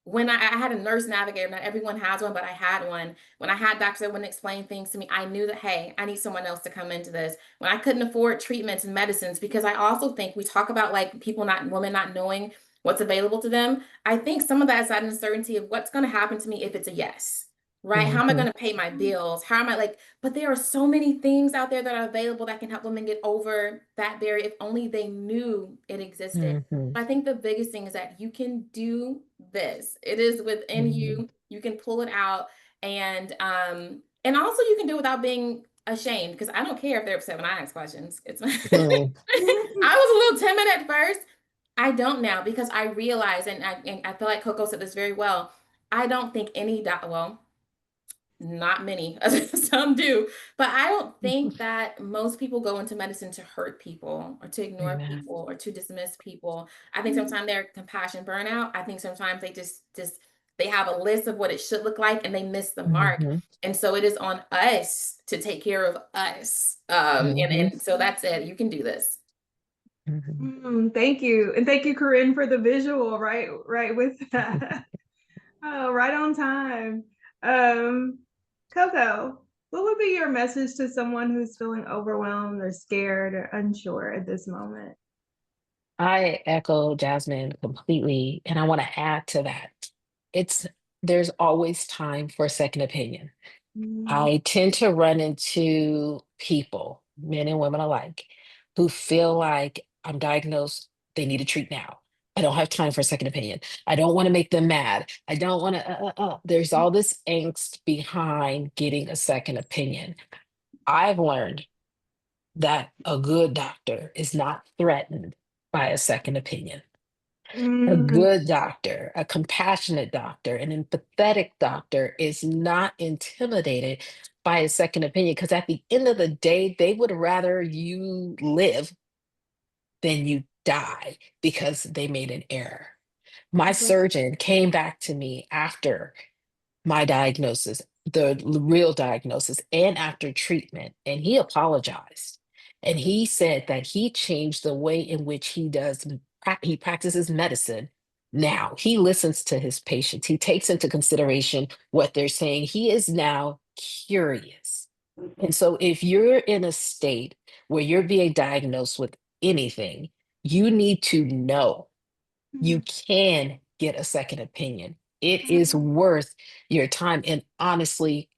When I had a nurse navigator, not everyone has one, but I had one. When I had doctors that wouldn't explain things to me, I knew that, hey, I need someone else to come into this. When I couldn't afford treatments and medicines, because I also think we talk about like women not knowing what's available to them. I think some of that is that uncertainty of what's going to happen to me if it's a yes, right? How am I going to pay my bills? How am I like, but there are so many things out there that are available that can help women get over that barrier if only they knew it existed. I think the biggest thing is that you can do this. It is within you. You can pull it out, and also you can do it without being ashamed because I don't care if they're upset when I ask questions. It's Mm. I was a little timid at first. I don't now because I realize, and I feel like Coco said this very well. I don't think any well, not many, some do, but I don't think that most people go into medicine to hurt people or to ignore Amen. people or to dismiss people. I think sometimes they're compassion burnout. I think sometimes they just they have a list of what it should look like and they miss the mark. Mhm. And so it is on us to take care of us. Mhm. And so that's it. You can do this. Mhm. Thank you. And thank you, Corinne, for the visual, right with that. Oh, right on time. Coco, what would be your message to someone who's feeling overwhelmed or scared or unsure at this moment? I echo Jasmine completely, and I want to add to that. It's there's always time for a second opinion. Mm, I tend to run into people, men and women alike, who feel like I'm diagnosed, they need to treat now. I don't have time for a second opinion. I don't want to make them mad. I don't want to, There's all this angst behind getting a second opinion. I've learned that a good doctor is not threatened by a second opinion. A mm, good doctor, a compassionate doctor, an empathetic doctor is not intimidated by a second opinion because at the end of the day, they would rather you live than you die because they made an error. My surgeon came back to me after my diagnosis, the real diagnosis, and after treatment. And he apologized. And he said that he changed the way in which he practices medicine. Now he listens to his patients. He takes into consideration what they're saying. He is now curious. And so if you're in a state where you're being diagnosed with anything, you need to know you can get a second opinion. It is worth your time. And honestly,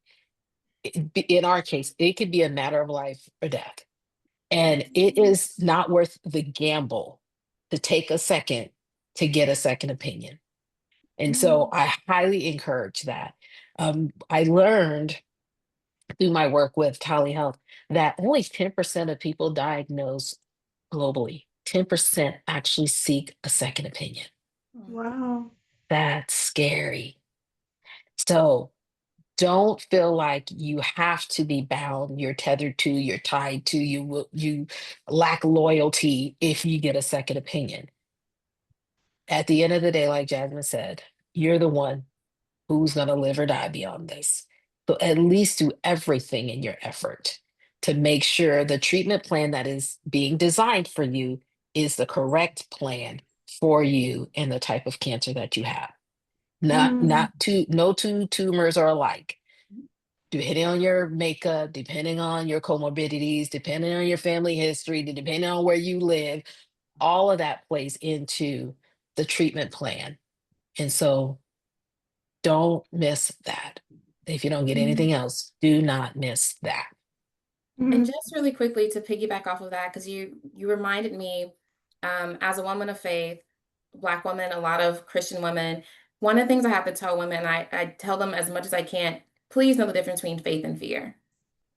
in our case, it could be a matter of life or death. And it is not worth the gamble to take a second to get a second opinion. And so I highly encourage that. I learned through my work with telehealth that only 10% of people diagnosed globally, 10% actually seek a second opinion. wow. That's scary. So don't feel like you have to be bound, you're tethered to, you're tied to, you lack loyalty if you get a second opinion. At the end of the day, like Jasmine said, you're the one who's going to live or die beyond this. So at least do everything in your effort to make sure the treatment plan that is being designed for you is the correct plan for you and the type of cancer that you have. No two tumors are alike. Depending on your makeup, depending on your comorbidities, depending on your family history, depending on where you live, all of that plays into the treatment plan. And so don't miss that. If you don't get anything else, do not miss that. And just really quickly to piggyback off of that, because you reminded me, as a woman of faith, Black woman, a lot of Christian women, one of the things I have to tell women, I tell them as much as I can, please know the difference between faith and fear.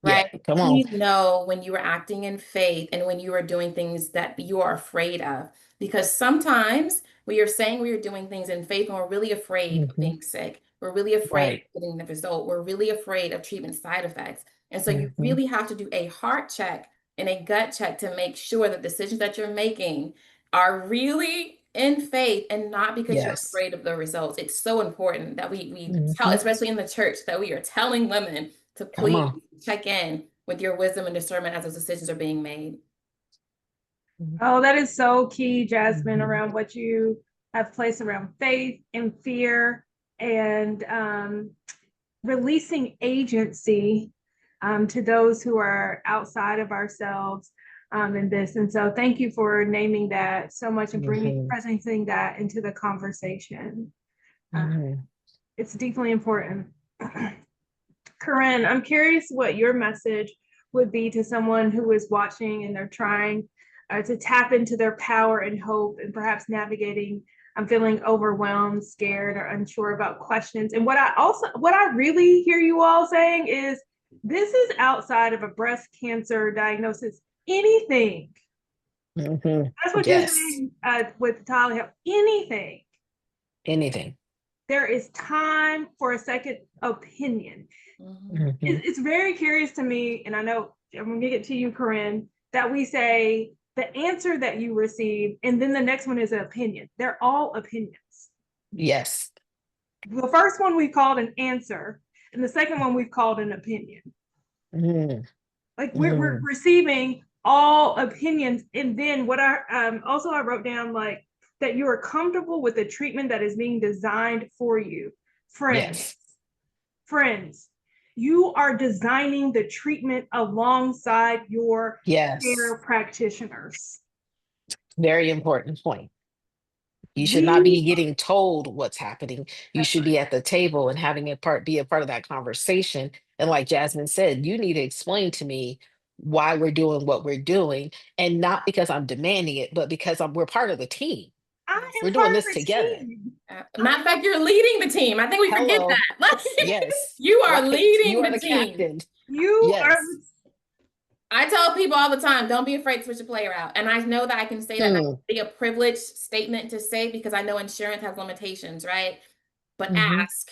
Yeah, Right? come on. Please know when you are acting in faith and when you are doing things that you are afraid of. Because sometimes we are saying we are doing things in faith and we're really afraid of Mhm. being sick. We're really afraid of Right. getting the result. We're really afraid of treatment side effects. And so you Mhm. really have to do a heart check and a gut check to make sure that decisions that you're making are really in faith and not because you're Yes. afraid of the results. It's so important that we tell, Mhm. especially in the church, that we are telling women to Come please on. check in with your wisdom and discernment as those decisions are being made. Oh, that is so key, Jasmine, Mhm. around what you have placed around faith and fear and releasing agency to those who are outside of ourselves in this. And so thank you for naming that so much and Mhm. presenting that into the conversation. Mhm. It's deeply important. Corinne, I'm curious what your message would be to someone who is watching and they're trying to tap into their power and hope and perhaps navigating. I'm feeling overwhelmed, scared, or unsure about questions. And what I really hear you all saying is This is outside of a breast cancer diagnosis. Anything. That's what you're Yes, saying with telehealth. Anything. anything. There is time for a second opinion. Mhm. It's very curious to me, and I know I'm going to get to you, Corinne, that we say the answer that you receive, and then the next one is an opinion. They're all opinions. Yes. The first one we called an answer, and the second one we've called an opinion. Mhm. Like we're receiving all opinions, and then what I also I wrote down like that you are comfortable with the treatment that is being designed for you. Yes. Friends, you are designing the treatment alongside your care Yes. practitioners. Very important point. You should not We be getting told what's happening. You should be at the table and having be a part of that conversation. And like Jasmine said, you need to explain to me why we're doing what we're doing, and not because I'm demanding it, but because we're part of the team. I Yes. am We're doing part of this the together. team. Matter of fact, you're leading the team. I think we forget Hello. that. Like, Yes. you are Right. You leading are the the team. captain. You are Yes. I tell people all the time, don't be afraid to switch a player out. And I know that I can say that, and that can be a privileged statement to say because I know insurance has limitations, right? But ask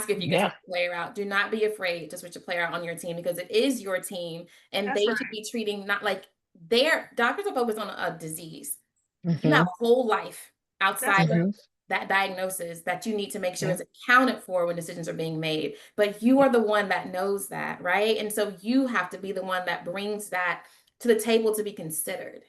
if you can Yeah. switch a player out. Do not be afraid to switch a player out on your team because it is your team, and That's they right. should be treating not like their doctors are focused on a disease. You have Mhm. a whole life outside right. of that diagnosis that you need to make sure Yeah. is accounted for when decisions are being made. But you are the one that knows that, right? And so you have to be the one that brings that to the table to be considered.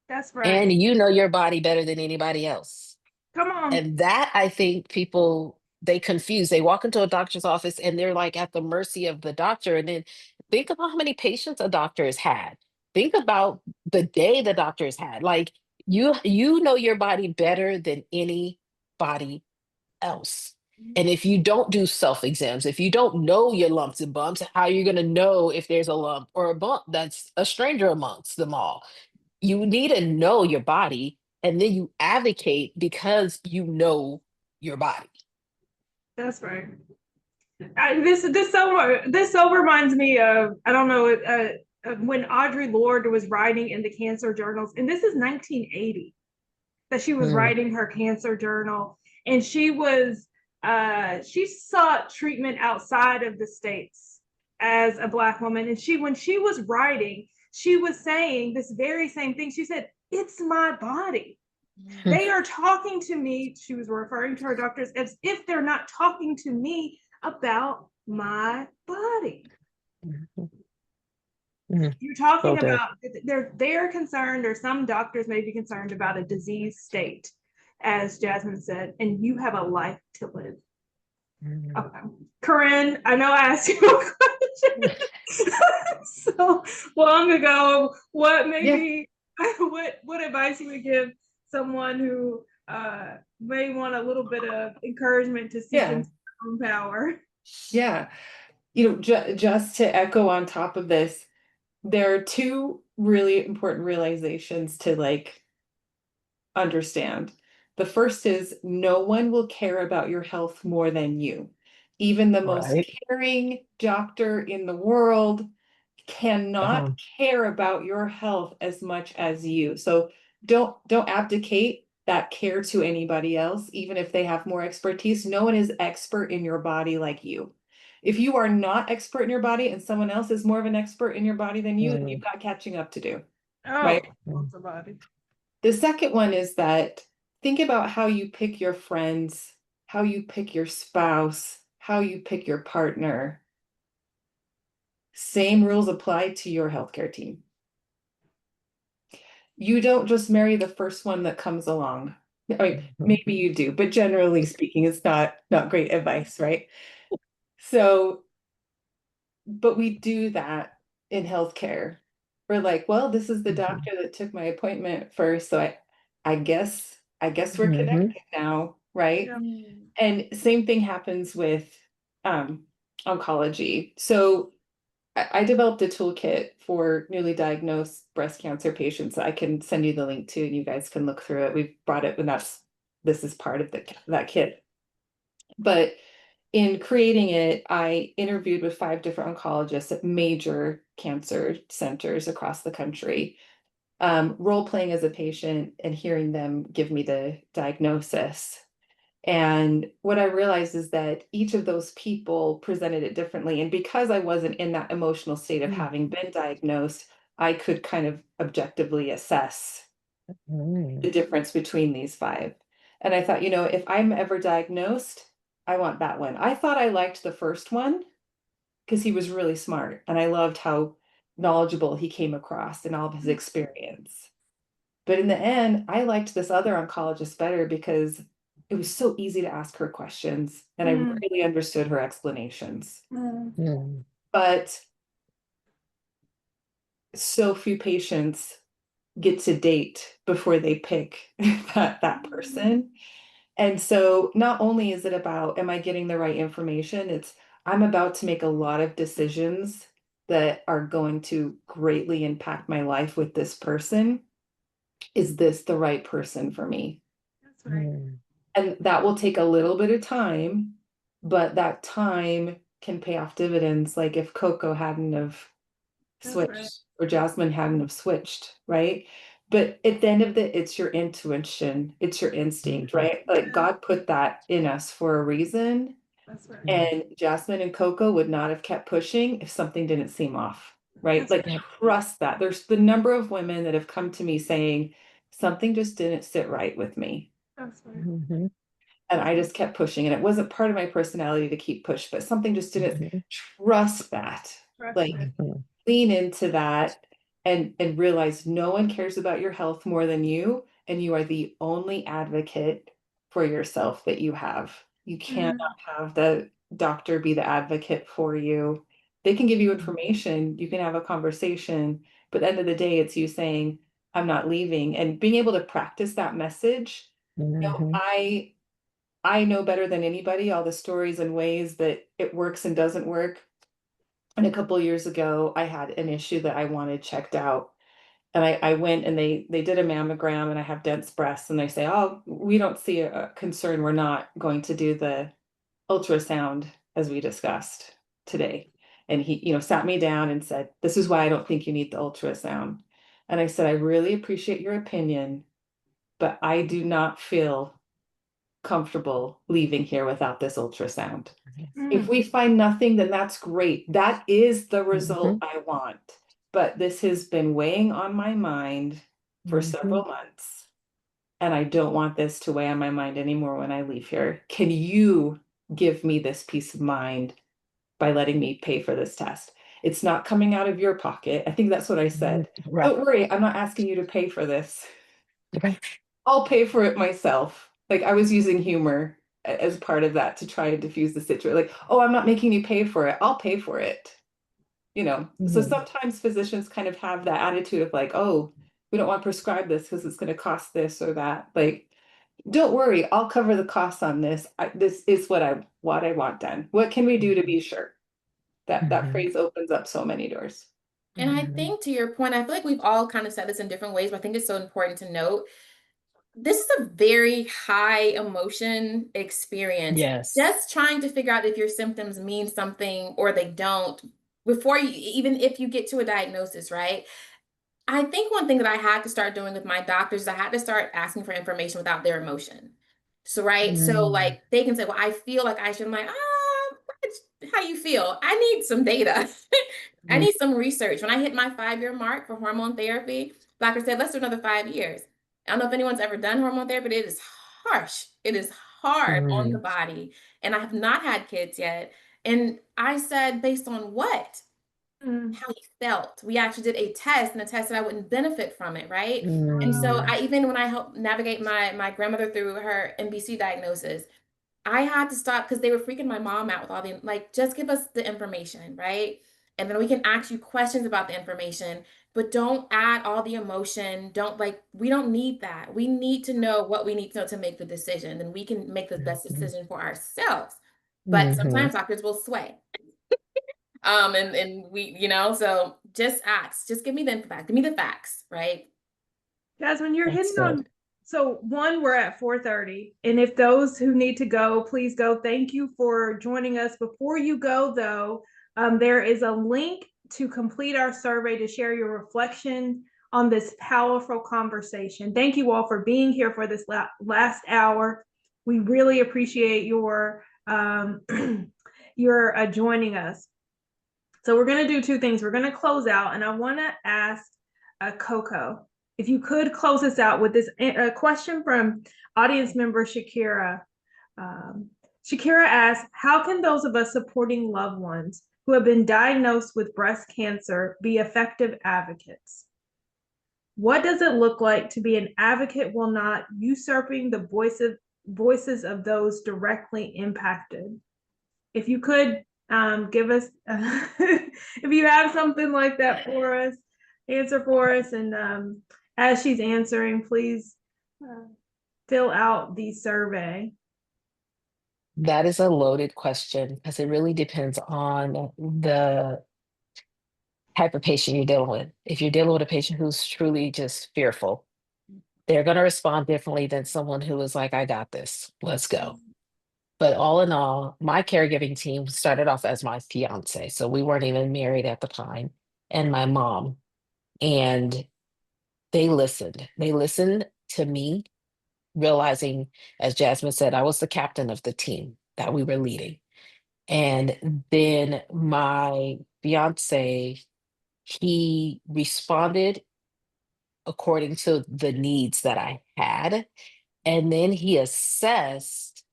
That's right. And you know your body better than anybody else. Come on. And that, I think people, they confuse. They walk into a doctor's office and they're like at the mercy of the doctor. And then think about how many patients a doctor has had. Think about the day the doctor has had. Like you know your body better than anybody else. And if you don't do self exams, if you don't know your lumps and bumps, how are you going to know if there's a lump or a bump that's a stranger amongst them all? You need to know your body, and then you advocate because you know your body. That's right. This so reminds me of I don't know when Audre Lorde was writing in the cancer journals, and this is 1980 that she was writing her cancer journal, and she sought treatment outside of the States as a Black woman, and when she was writing, she was saying this very same thing. She said, "It's my body." They are talking to me. She was referring to her doctors as if they're not talking to me about my body. You're talking Okay. about they're concerned, or some doctors may be concerned about a disease state, as Jasmine said, and you have a life to live. Okay. Corinne, I know I asked you a question so long ago. What maybe what advice you would give someone who may want a little bit of encouragement to seek into their own power? Yeah. You know, just to echo on top of this, there are two really important realizations to like understand. The first is no one will care about your health more than you. Even the most Right. caring doctor in the world cannot care about your health as much as you. So don't abdicate that care to anybody else, even if they have more expertise. No one is expert in your body like you. If you are not expert in your body and someone else is more of an expert in your body than you, then you've got catching up to do. Right? Somebody. The second one is that think about how you pick your friends, how you pick your spouse, how you pick your partner. Same rules apply to your healthcare team. You don't just marry the first one that comes along. I mean, maybe you do, but generally speaking, it's not great advice, right? So, but we do that in healthcare. We're like, well, this is the doctor that took my appointment first, so I guess we're connected now, right? And same thing happens with oncology. So I developed a toolkit for newly diagnosed breast cancer patients that I can send you the link to, and you guys can look through it. We've brought it, and this is part of that kit. But in creating it, I interviewed with 5 different oncologists at major cancer centers across the country, role playing as a patient and hearing them give me the diagnosis. And what I realized is that each of those people presented it differently. And because I wasn't in that emotional state of having been diagnosed, I could kind of objectively assess the difference between these 5. And I thought, if I'm ever diagnosed, I want that one. I thought I liked the first one because he was really smart and I loved how knowledgeable he came across and all of his experience. But in the end, I liked this other oncologist better because it was so easy to ask her questions and I really understood her explanations. But so few patients get to date before they pick that person. And so not only is it about, am I getting the right information? It's, I'm about to make a lot of decisions that are going to greatly impact my life with this person. Is this the right person for me? That's right. And that will take a little bit of time, but that time can pay off dividends. Like if Coco hadn't have switched right. or Jasmine hadn't have switched, right? But at the end of it's your intuition, it's your instinct, right? Like God put that in us for a reason. That's right. And Jasmine and Coco would not have kept pushing if something didn't seem off, right? That's Like right. trust that. There's the number of women that have come to me saying something just didn't sit right with me. That's right. And I just kept pushing. And it wasn't part of my personality to keep push, but something just didn't trust that. Trust Like it. lean into that and realize no one cares about your health more than you. And you are the only advocate for yourself that you have. You cannot have the doctor be the advocate for you. They can give you information, you can have a conversation, but at the end of the day, it's you saying, I'm not leaving, and being able to practice that message. I know better than anybody all the stories and ways that it works and doesn't work. And a couple of years ago, I had an issue that I wanted checked out. And I went and they did a mammogram and I have dense breasts and they say, oh, we don't see a concern. We're not going to do the ultrasound as we discussed today. And he, sat me down and said, this is why I don't think you need the ultrasound. And I said, I really appreciate your opinion, but I do not feel comfortable leaving here without this ultrasound. If we find nothing, then that's great. That is the result I want. But this has been weighing on my mind for several months. And I don't want this to weigh on my mind anymore when I leave here. Can you give me this peace of mind by letting me pay for this test? It's not coming out of your pocket. I think that's what I said. Right. Don't worry, I'm not asking you to pay for this. Okay. I'll pay for it myself. Like I was using humor as part of that to try and diffuse the situation. Like, oh, I'm not making you pay for it. I'll pay for it. So sometimes physicians kind of have that attitude of like, oh, we don't want to prescribe this because it's going to cost this or that. Like, don't worry, I'll cover the costs on this. This is what I want done. What can we do to be sure? That phrase opens up so many doors. And I think to your point, I feel like we've all kind of said this in different ways, but I think it's so important to note this is a very high emotion experience. Yes. Just trying to figure out if your symptoms mean something or they don't before you, even if you get to a diagnosis, right? I think one thing that I had to start doing with my doctors is I had to start asking for information without their emotion. So, right. So like they can say, well, I feel like I should. I'm like, how you feel? I need some data. I need some research. When I hit my 5-year mark for hormone therapy, doctor said, let's do another 5 years. I don't know if anyone's ever done hormone therapy, but it is harsh. It is hard on the body. And I have not had kids yet. And I said, based on what? How he felt. We actually did a test, and a test that I wouldn't benefit from it, right? And so I even when I helped navigate my grandmother through her MBC diagnosis, I had to stop because they were freaking my mom out with all the like, just give us the information, right? And then we can ask you questions about the information, but don't add all the emotion. We don't need that. We need to know what we need to know to make the decision, and we can make the best decision for ourselves. But sometimes doctors will sway. And we, so just ask, just give me the facts, right? Jasmine, you're That's hitting on So one, we're at 4:30. And if those who need to go, please go. Thank you for joining us. Before you go, though, there is a link to complete our survey to share your reflection on this powerful conversation. Thank you all for being here for this last hour. We really appreciate your joining us. So we're going to do two things. We're going to close out, and I want to ask 𝐸𝐸, if you could close us out with this question from audience member Shakira. Shakira asks, how can those of us supporting loved ones who have been diagnosed with breast cancer be effective advocates? What does it look like to be an advocate while not usurping the voices of those directly impacted? If you could give us, if you have something like that for us, answer for us. And as she's answering, please fill out the survey. That is a loaded question because it really depends on the type of patient you're dealing with. If you're dealing with a patient who's truly just fearful, they're going to respond differently than someone who is like, I got this, let's go. But all in all, my caregiving team started off as my fiance. So we weren't even married at the time, and my mom. And they listened. They listened to me, realizing, as Jasmine said, I was the captain of the team that we were leading. And then my fiance, he responded according to the needs that I had. And then he assessed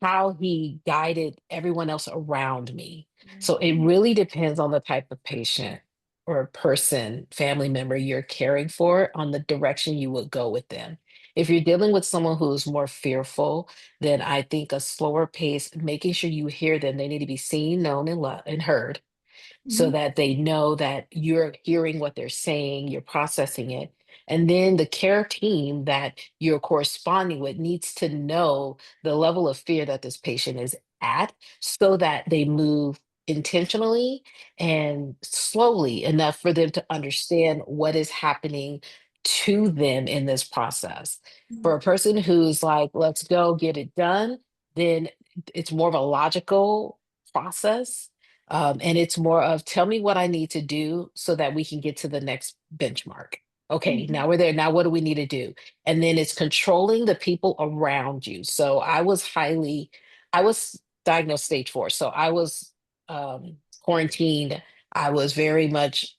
how he guided everyone else around me. So it really depends on the type of patient or person, family member you're caring for on the direction you would go with them. If you're dealing with someone who's more fearful, then I think a slower pace, making sure you hear them, they need to be seen, known, and loved and heard so that they know that you're hearing what they're saying, you're processing it. And then the care team that you're corresponding with needs to know the level of fear that this patient is at so that they move intentionally and slowly enough for them to understand what is happening to them in this process. For a person who's like, let's go get it done, then it's more of a logical process, and it's more of tell me what I need to do so that we can get to the next benchmark. Okay, now we're there. Now what do we need to do? And then it's controlling the people around you. So I was diagnosed stage 4. So I was quarantined. I was very much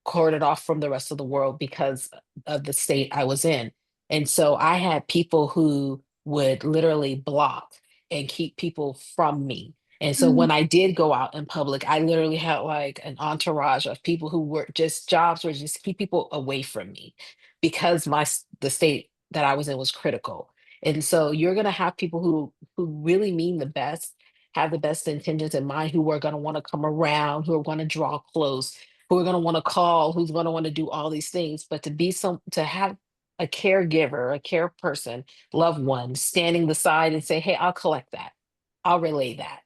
cordoned off from the rest of the world because of the state I was in. And so I had people who would literally block and keep people from me. And so when I did go out in public, I literally had like an entourage of people who were just jobs were just keep people away from me because the state that I was in was critical. And so you're gonna have people who really mean the best, have the best intentions in mind, who are gonna want to come around, who are going to draw close, who are going to want to call, who's going to want to do all these things. But to have a caregiver, a care person, loved one standing beside and say, hey, I'll collect that. I'll relay that.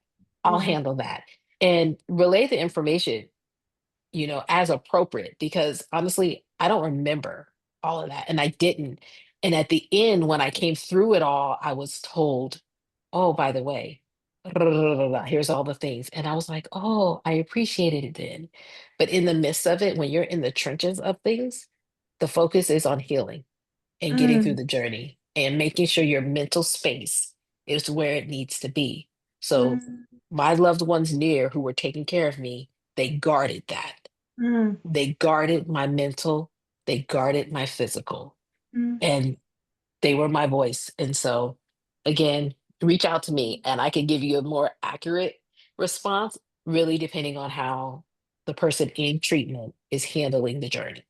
I'll handle that. And relay the information, as appropriate, because honestly, I don't remember all of that. And I didn't. And at the end, when I came through it all, I was told, oh, by the way, here's all the things. And I was like, oh, I appreciated it then. But in the midst of it, when you're in the trenches of things, the focus is on healing and getting through the journey and making sure your mental space is where it needs to be. So my loved ones near who were taking care of me, they guarded that. They guarded my mental, they guarded my physical, and they were my voice. And so, again, reach out to me and I can give you a more accurate response, really depending on how the person in treatment is handling the journey.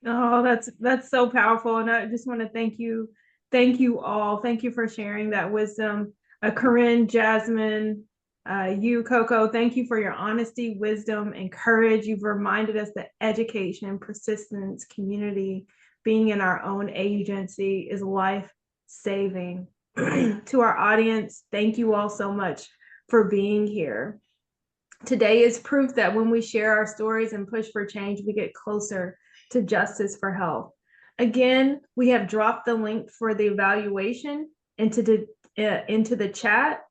Oh, that's so powerful. And I just want to thank you. Thank you all. Thank you for sharing that wisdom. Corinne, Jasmine, you, 𝐸𝐸, thank you for your honesty, wisdom, and courage. You've reminded us that education, persistence, community, being in our own agency is life-saving. To our audience, thank you all so much for being here. Today is proof that when we share our stories and push for change, we get closer to justice for health. Again, we have dropped the link for the evaluation into the chat.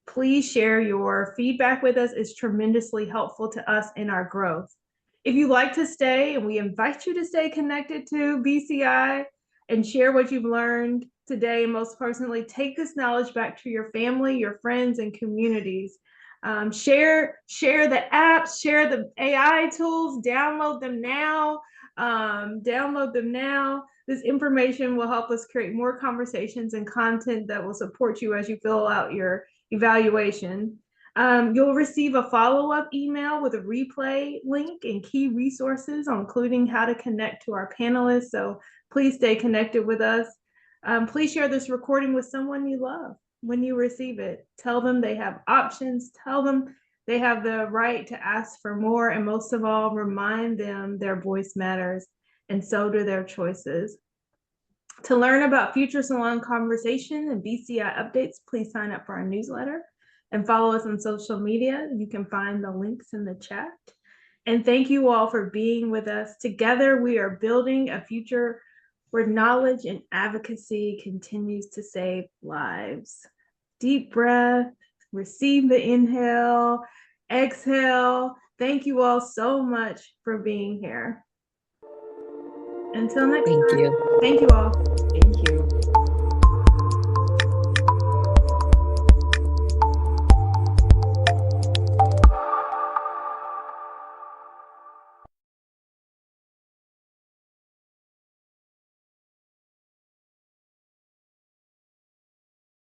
Please share your feedback with us. It's tremendously helpful to us in our growth. If you'd like to stay, and we invite you to stay connected to BCI and share what you've learned today, and most personally, take this knowledge back to your family, your friends, and communities. Share the apps, share the AI tools, download them now. This information will help us create more conversations and content that will support you as you fill out your evaluation. You'll receive a follow-up email with a replay link and key resources, including how to connect to our panelists. So please stay connected with us. Please share this recording with someone you love when you receive it. Tell them they have options. Tell them they have the right to ask for more. And most of all, remind them their voice matters, and so do their choices. To learn about future salon conversation and BCI updates, please sign up for our newsletter and follow us on social media. You can find the links in the chat. And thank you all for being with us. Together, we are building a future where knowledge and advocacy continues to save lives. Deep breath, receive the inhale, exhale. Thank you all so much for being here. Until next time. Thank you. Thank you all. Thank you.